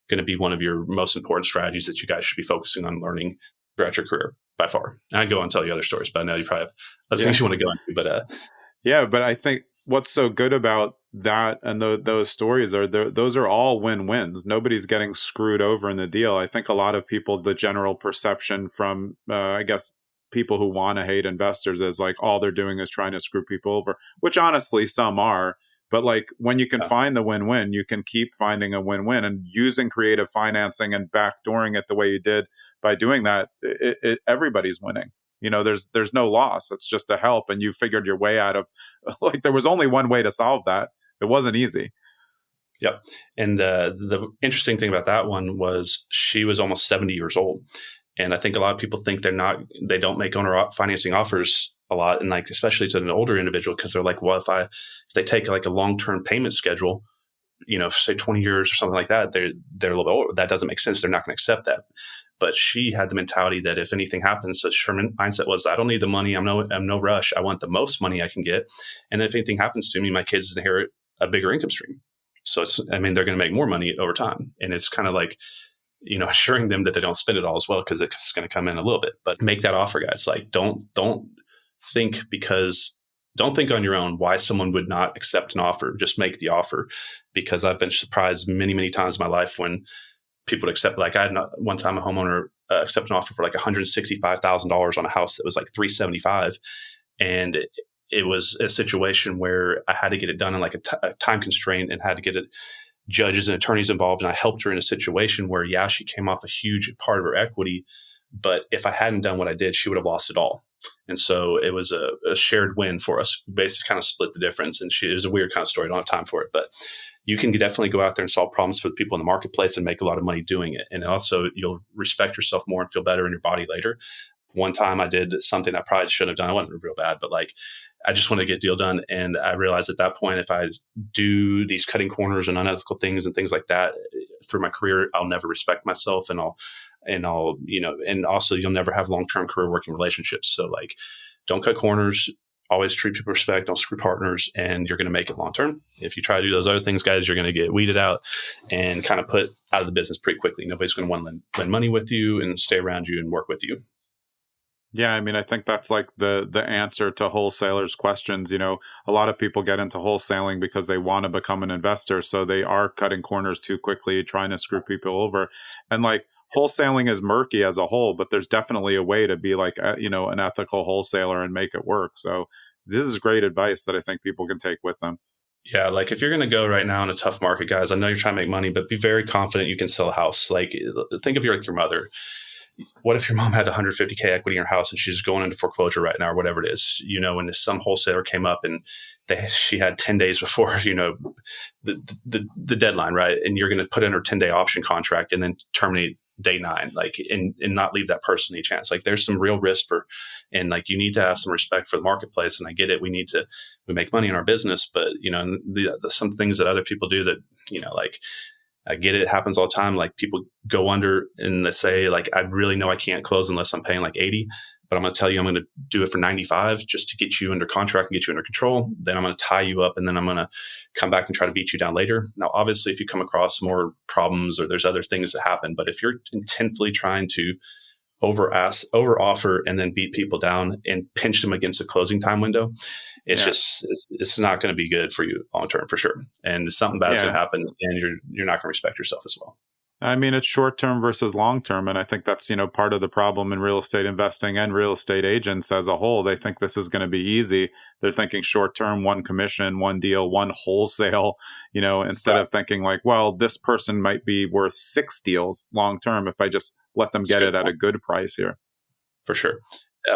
going to be one of your most important strategies that you guys should be focusing on learning throughout your career by far. And I go on and tell you other stories, but I know you probably have other things you want to go into. But but I think what's so good about that and those stories are those are all win-wins. Nobody's getting screwed over in the deal. I think a lot of people, the general perception from, I guess, people who want to hate investors is like all they're doing is trying to screw people over, which honestly some are. But like when you can find the win-win, you can keep finding a win-win, and using creative financing and backdooring it the way you did by doing that, everybody's winning. There's no loss. It's just a help. And you figured your way out of, like, there was only one way to solve that. It wasn't easy. Yep. And the interesting thing about that one was she was almost 70 years old. And I think a lot of people think they don't make owner financing offers a lot. And like, especially to an older individual, because they're like, well, if they take like a long-term payment schedule, say 20 years or something like that, they're a little bit older. That doesn't make sense. They're not going to accept that. But she had the mentality that if anything happens, so her mindset was, I don't need the money. I'm no rush. I want the most money I can get. And if anything happens to me, my kids inherit a bigger income stream. So they're going to make more money over time. And it's kind of like, assuring them that they don't spend it all as well, because it's going to come in a little bit. But make that offer, guys. Like, don't think on your own why someone would not accept an offer. Just make the offer, because I've been surprised many, many times in my life when people would accept. Like I had one time a homeowner accept an offer for like $165,000 on a house that was like $375,000, and it was a situation where I had to get it done in like a time constraint and had to get it. Judges and attorneys involved. And I helped her in a situation where, she came off a huge part of her equity, but if I hadn't done what I did, she would have lost it all. And so it was a shared win for us. We basically kind of split the difference. And it was a weird kind of story. I don't have time for it, but you can definitely go out there and solve problems for the people in the marketplace and make a lot of money doing it. And also you'll respect yourself more and feel better in your body later. One time I did something I probably shouldn't have done. I wasn't real bad, but like, I just wanted to get a deal done. And I realized at that point, if I do these cutting corners and unethical things and things like that through my career, I'll never respect myself, and and also you'll never have long-term career working relationships. So like, don't cut corners, always treat people with respect, don't screw partners, and you're going to make it long-term. If you try to do those other things, guys, you're going to get weeded out and kind of put out of the business pretty quickly. Nobody's going to want to lend money with you and stay around you and work with you. Yeah, I mean, I think that's like the answer to wholesalers' questions. A lot of people get into wholesaling because they want to become an investor. So they are cutting corners too quickly, trying to screw people over. And like, wholesaling is murky as a whole, but there's definitely a way to be like, an ethical wholesaler and make it work. So this is great advice that I think people can take with them. Yeah, like if you're going to go right now in a tough market, guys, I know you're trying to make money, but be very confident you can sell a house. Like, think of your mother. What if your mom had 150K equity in her house and she's going into foreclosure right now or whatever it is, when some wholesaler came up and she had 10 days before, the deadline, right? And you're going to put in her 10-day option contract and then terminate day 9, like, and not leave that person any chance. Like, there's some real risk and like, you need to have some respect for the marketplace. And I get it. We make money in our business, but some things that other people do that, like, I get it. It happens all the time. Like, people go under and they say, like, I really know I can't close unless I'm paying like 80, but I'm going to tell you I'm going to do it for 95 just to get you under contract and get you under control. Then I'm going to tie you up, and then I'm going to come back and try to beat you down later. Now, obviously, if you come across more problems or there's other things that happen, but if you're intentfully trying to over offer and then beat people down and pinch them against a closing time window, it's not going to be good for you long term, for sure. And something bad's going to happen, and you're not going to respect yourself as well. I mean, it's short term versus long term. And I think that's, part of the problem in real estate investing and real estate agents as a whole. They think this is going to be easy. They're thinking short term, one commission, one deal, one wholesale, instead of thinking like, well, this person might be worth 6 deals long term if I just let them get it at a good price here. For sure.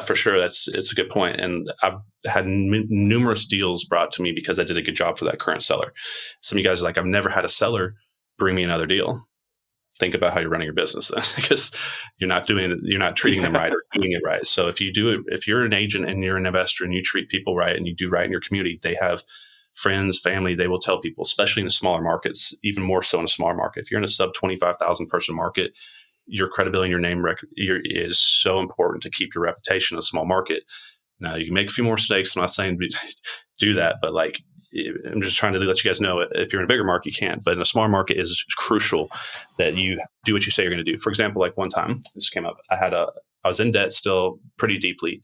For sure. It's a good point. And I've had numerous deals brought to me because I did a good job for that current seller. Some of you guys are like, I've never had a seller bring me another deal. Think about how you're running your business then, because you're not treating them right or doing it right. So if you're an agent and you're an investor and you treat people right and you do right in your community, they have friends, family, they will tell people, especially in the smaller markets, even more so in a smaller market. If you're in a sub 25,000 person market, your credibility and your name is so important to keep your reputation in a small market. Now, you can make a few more mistakes. I'm not saying do that, but like, I'm just trying to let you guys know, if you're in a bigger market, you can. But in a smaller market, is crucial that you do what you say you're going to do. For example, like one time, this came up. I was in debt still pretty deeply,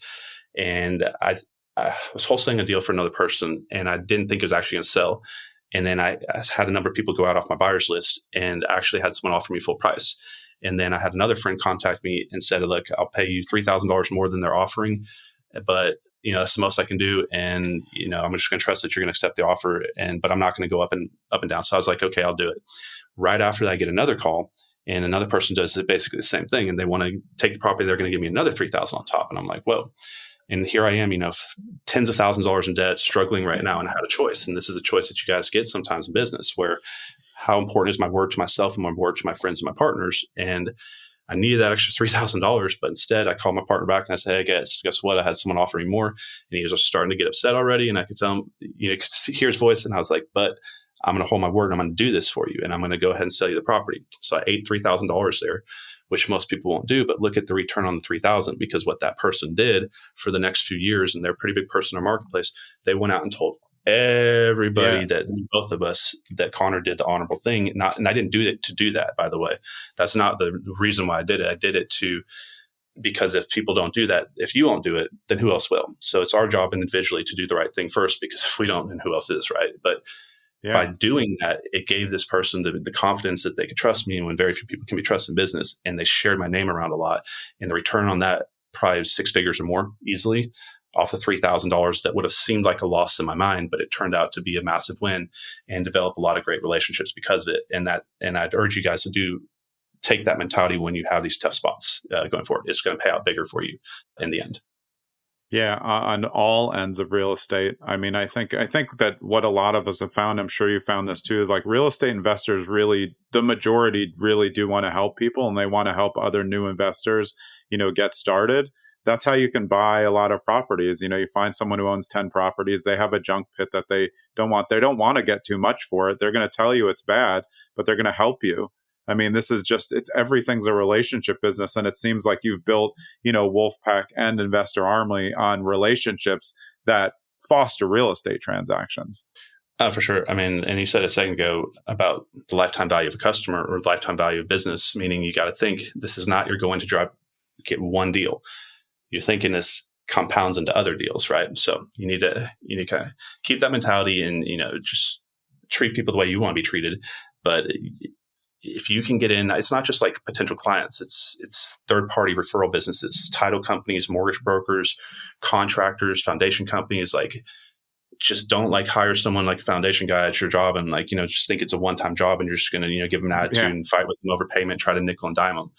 and I was wholesaling a deal for another person, and I didn't think it was actually going to sell. And then I had a number of people go out off my buyer's list, and actually had someone offer me full price. And then I had another friend contact me and said, "Look, I'll pay you $3,000 more than they're offering, but that's the most I can do, and I'm just going to trust that you're going to accept the offer, but I'm not going to go up and down." So I was like, "Okay, I'll do it." Right after that, I get another call, and another person does basically the same thing, and they want to take the property. They're going to give me another $3,000 on top, and I'm like, "Whoa!" And here I am, tens of thousands of dollars in debt, struggling right now, and I had a choice. And this is a choice that you guys get sometimes in business, where how important is my word to myself and my word to my friends and my partners, and I needed that extra $3,000, but instead I called my partner back and I said, "Hey, guess what? I had someone offering more," and he was starting to get upset already. And I could tell him, could hear his voice, and I was like, "But I'm going to hold my word. I'm going to do this for you, and I'm going to go ahead and sell you the property." So I ate $3,000 there, which most people won't do. But look at the return on the $3,000, because what that person did for the next few years, and they're a pretty big person in our marketplace, they went out and told everybody that knew both of us that Connor did the honorable thing. And I didn't do it to do that, by the way. That's not the reason why I did it. I did it because if people don't do that, if you won't do it, then who else will? So it's our job individually to do the right thing first, because if we don't, then who else is, right? But by doing that, it gave this person the confidence that they could trust me, and when very few people can be trusted in business, and they shared my name around a lot. And the return on that probably 6 figures or more easily, off the $3,000 that would have seemed like a loss in my mind, but it turned out to be a massive win, and develop a lot of great relationships because of it. And I'd urge you guys to take that mentality when you have these tough spots going forward. It's going to pay out bigger for you in the end. Yeah, on all ends of real estate. I mean, I think that what a lot of us have found, I'm sure you found this too, like real estate investors really, the majority really do want to help people, and they want to help other new investors, get started. That's how you can buy a lot of properties. You find someone who owns 10 properties, they have a junk pit that they don't want. They don't want to get too much for it. They're going to tell you it's bad, but they're going to help you. I mean, everything's a relationship business. And it seems like you've built, Wolfpack and Investor Army on relationships that foster real estate transactions. For sure. I mean, and you said a second ago about the lifetime value of a customer or the lifetime value of business, meaning you got to think this is not, you're going to get one deal. You're thinking this compounds into other deals, right? So you need to kind of keep that mentality and, just treat people the way you want to be treated. But if you can get in, it's not just like potential clients, it's third-party referral businesses, title companies, mortgage brokers, contractors, foundation companies. Like, just don't hire someone like a foundation guy at your job and just think it's a one-time job and you're just going to, give them an attitude and fight with them over payment, try to nickel and dime them.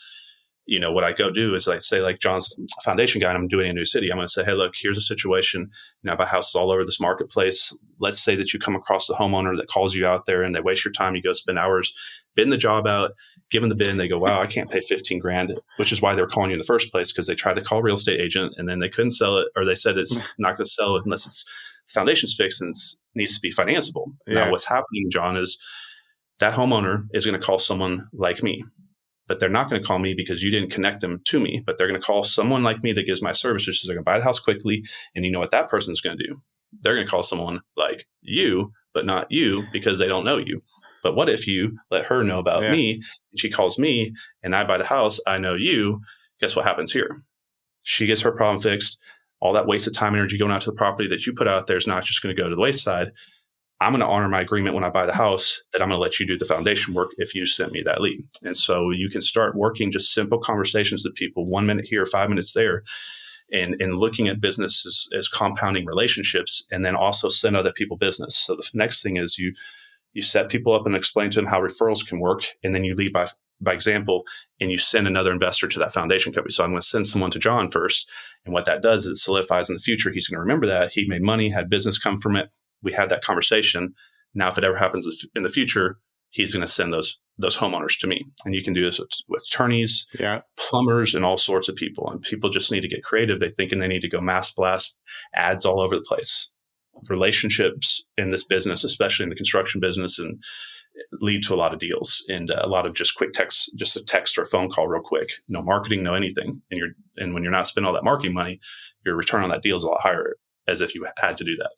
what I go do is like say like John's a foundation guy and I'm doing a new city. I'm going to say, hey, look, here's a situation. My house is all over this marketplace. Let's say that you come across the homeowner that calls you out there and they waste your time. You go spend hours bidding the job out, give them the bid, and they go, wow, I can't pay 15 grand, which is why they were calling you in the first place, because they tried to call a real estate agent and then they couldn't sell it, or they said it's not going to sell it unless it's foundation's fixed and it needs to be financeable. Yeah. Now, what's happening, John, is that homeowner is going to call someone like me. But they're not going to call me because you didn't connect them to me. But they're going to call someone like me that gives my services. So they're going to buy the house quickly. And you know what that person's going to do? They're going to call someone like you, but not you, because they don't know you. But what if you let her know about me and she calls me and I buy the house, I know you, guess what happens here? She gets her problem fixed. All that wasted time and energy going out to the property that you put out there is not just going to go to the wayside. I'm going to honor my agreement when I buy the house that I'm going to let you do the foundation work if you sent me that lead. And so you can start working just simple conversations with people, 1 minute here, 5 minutes there, and looking at business as compounding relationships, and then also send other people business. So the next thing is you set people up and explain to them how referrals can work, and then you lead by example, and you send another investor to that foundation company. So I'm going to send someone to John first, and what that does is it solidifies in the future. He's going to remember that he made money, had business come from it. We had that conversation. Now, if it ever happens in the future, he's going to send those homeowners to me. And you can do this with attorneys, plumbers, and all sorts of people. And people just need to get creative. They thinking they need to go mass blast ads all over the place. Relationships in this business, especially in the construction business, and lead to a lot of deals and a lot of just quick text, just a text or a phone call real quick. No marketing, no anything. And when you're not spending all that marketing money, your return on that deal is a lot higher, as if you had to do that.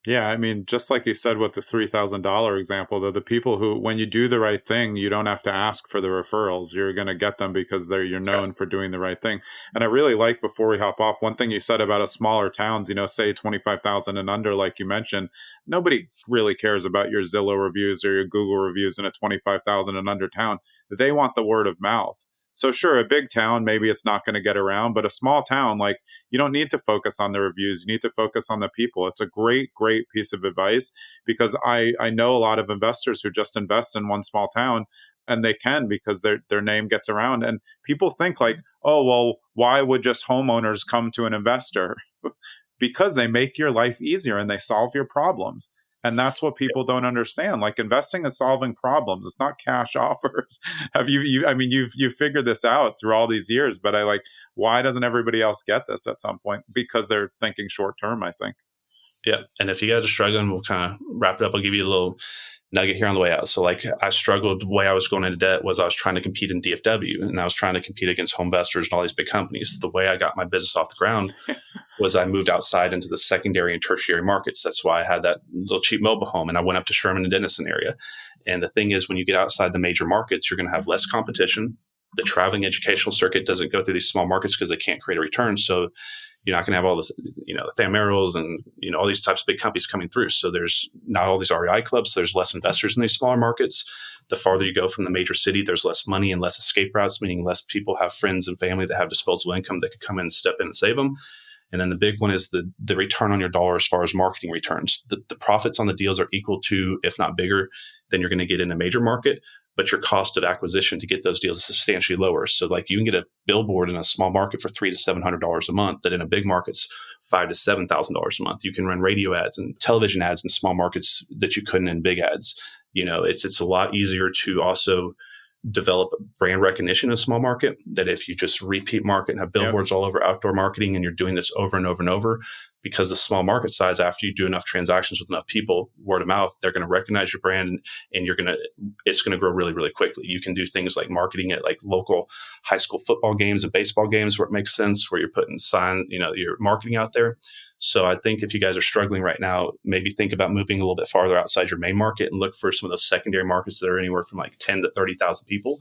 Yeah, I mean, just like you said with the $3,000 example, they're the people who, when you do the right thing, you don't have to ask for the referrals. You're going to get them because you're known for doing the right thing. And I really like, before we hop off, one thing you said about smaller towns, say 25,000 and under, like you mentioned, nobody really cares about your Zillow reviews or your Google reviews in a 25,000 and under town. They want the word of mouth. So sure, a big town, maybe it's not going to get around, but a small town, like, you don't need to focus on the reviews. You need to focus on the people. It's a great, great piece of advice, because I know a lot of investors who just invest in one small town, and they can because their name gets around. And people think like, oh, well, why would just homeowners come to an investor? Because they make your life easier and they solve your problems. And that's what people don't understand. Like, investing is solving problems. It's not cash offers. You've figured this out through all these years, but why doesn't everybody else get this at some point? Because they're thinking short term, I think. Yeah. And if you guys are struggling, we'll kind of wrap it up. I'll give you a little nugget here on the way out. So I struggled. The way I was going into debt was I was trying to compete in DFW, and I was trying to compete against home investors and all these big companies. The way I got my business off the ground was I moved outside into the secondary and tertiary markets. That's why I had that little cheap mobile home, and I went up to Sherman and Denison area. And the thing is, when you get outside the major markets, you're going to have less competition. The traveling educational circuit doesn't go through these small markets because they can't create a return. So you're not going to have all this, the Thamerals and, all these types of big companies coming through. So there's not all these REI clubs. So there's less investors in these smaller markets. The farther you go from the major city, there's less money and less escape routes, meaning less people have friends and family that have disposable income that could come in and step in and save them. And then the big one is the return on your dollar as far as marketing returns. The profits on the deals are equal to, if not bigger, than you're going to get in a major market, but your cost of acquisition to get those deals is substantially lower. So you can get a billboard in a small market for $300 to $700 a month, that in a big market's $5,000 to $7,000 a month. You can run radio ads and television ads in small markets that you couldn't in big ads. It's a lot easier to also develop brand recognition in a small market, that if you just repeat market and have billboards all over outdoor marketing, and you're doing this over and over and over, because the small market size, after you do enough transactions with enough people, word of mouth, they're going to recognize your brand, and it's going to grow really, really quickly. You can do things like marketing at local high school football games and baseball games where it makes sense, where you're putting your marketing out there. So I think if you guys are struggling right now, maybe think about moving a little bit farther outside your main market and look for some of those secondary markets that are anywhere from 10 to 30,000 people.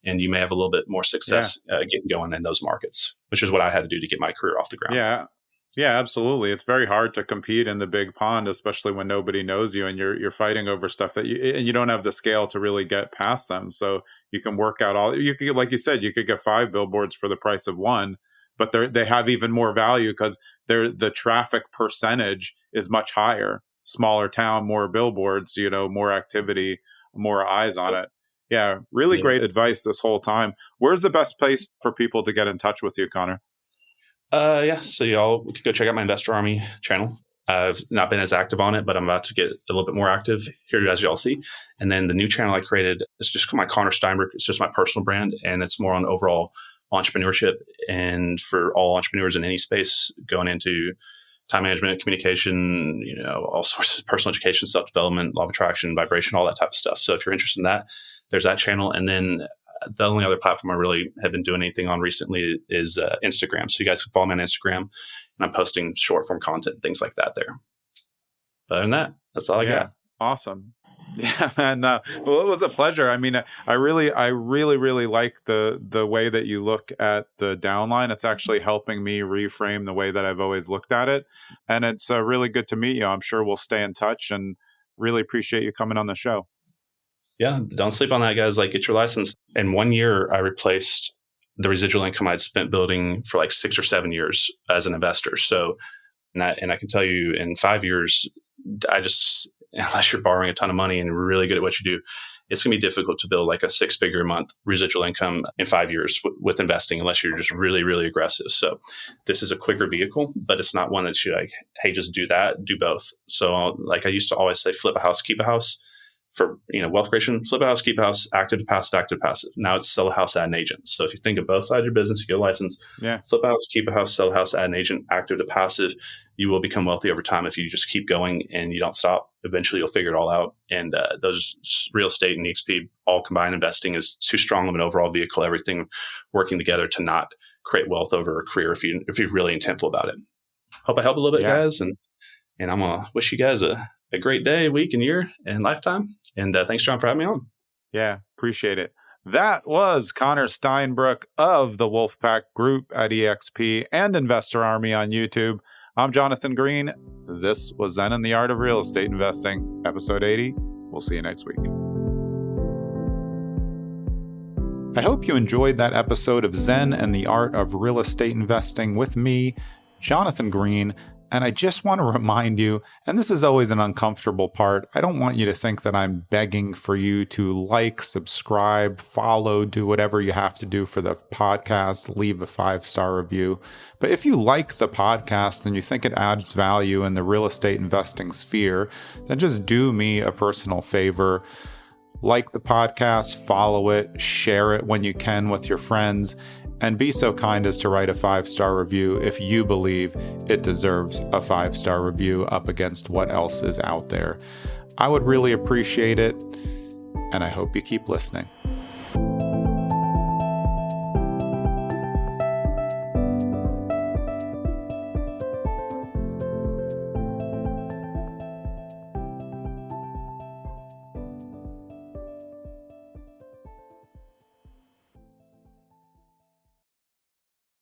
And you may have a little bit more success getting going in those markets, which is what I had to do to get my career off the ground. Yeah, absolutely. It's very hard to compete in the big pond, especially when nobody knows you and you're fighting over stuff and you don't have the scale to really get past them. So you can work out you could, like you said, you could get 5 billboards for the price of 1, but they have even more value because the traffic percentage is much higher. Smaller town, more billboards, more activity, more eyes on it. Yeah, really great advice this whole time. Where's the best place for people to get in touch with you, Connor? So y'all can go check out my Investor Army channel. I've not been as active on it, but I'm about to get a little bit more active here, as y'all see. And then the new channel I created, it's just called my Connor Steinbrook. It's just my personal brand, and it's more on overall entrepreneurship and for all entrepreneurs in any space going into time management, communication, all sorts of personal education, self-development, law of attraction, vibration, all that type of stuff. So if you're interested in that, there's that channel. And then the only other platform I really have been doing anything on recently is Instagram. So you guys can follow me on Instagram, and I'm posting short form content, things like that there. But other than that, that's all I got. Awesome. Yeah, man. Well, it was a pleasure. I mean, I really like the way that you look at the downline. It's actually helping me reframe the way that I've always looked at it. And it's really good to meet you. I'm sure we'll stay in touch, and really appreciate you coming on the show. Yeah, don't sleep on that, guys. Like, get your license. In 1 year, I replaced the residual income I'd spent building for like 6 or 7 years as an investor. So, and I can tell you, in 5 years, unless you're borrowing a ton of money and you're really good at what you do, it's going to be difficult to build like a 6-figure a month residual income in 5 years with investing, unless you're just really, really aggressive. So this is a quicker vehicle, but it's not one that you're like, hey, just do that, do both. So like I used to always say, flip a house, keep a house. For wealth creation, flip a house, keep a house, active to passive, active to passive. Now it's sell a house, add an agent. So if you think of both sides of your business, you get a license, flip a house, keep a house, sell a house, add an agent, active to passive. You will become wealthy over time if you just keep going and you don't stop. Eventually, you'll figure it all out. And those real estate and EXP, all combined investing, is too strong of an overall vehicle. Everything working together to not create wealth over a career if you're really intentful about it. Hope I helped a little bit, guys. And I'm gonna wish you guys a great day, week, and year, and lifetime. And thanks, John, for having me on. Yeah, appreciate it. That was Connor Steinbrook of the Wolfpack Group at EXP and Investor Army on YouTube. I'm Jonathan Green. This was Zen and the Art of Real Estate Investing, episode 80. We'll see you next week. I hope you enjoyed that episode of Zen and the Art of Real Estate Investing with me, Jonathan Green. And I just want to remind you, and this is always an uncomfortable part, I don't want you to think that I'm begging for you to like, subscribe, follow, do whatever you have to do for the podcast, leave a 5-star review. But if you like the podcast and you think it adds value in the real estate investing sphere, then just do me a personal favor. Like the podcast, follow it, share it when you can with your friends, and be so kind as to write a 5-star review if you believe it deserves a 5-star review up against what else is out there. I would really appreciate it, and I hope you keep listening.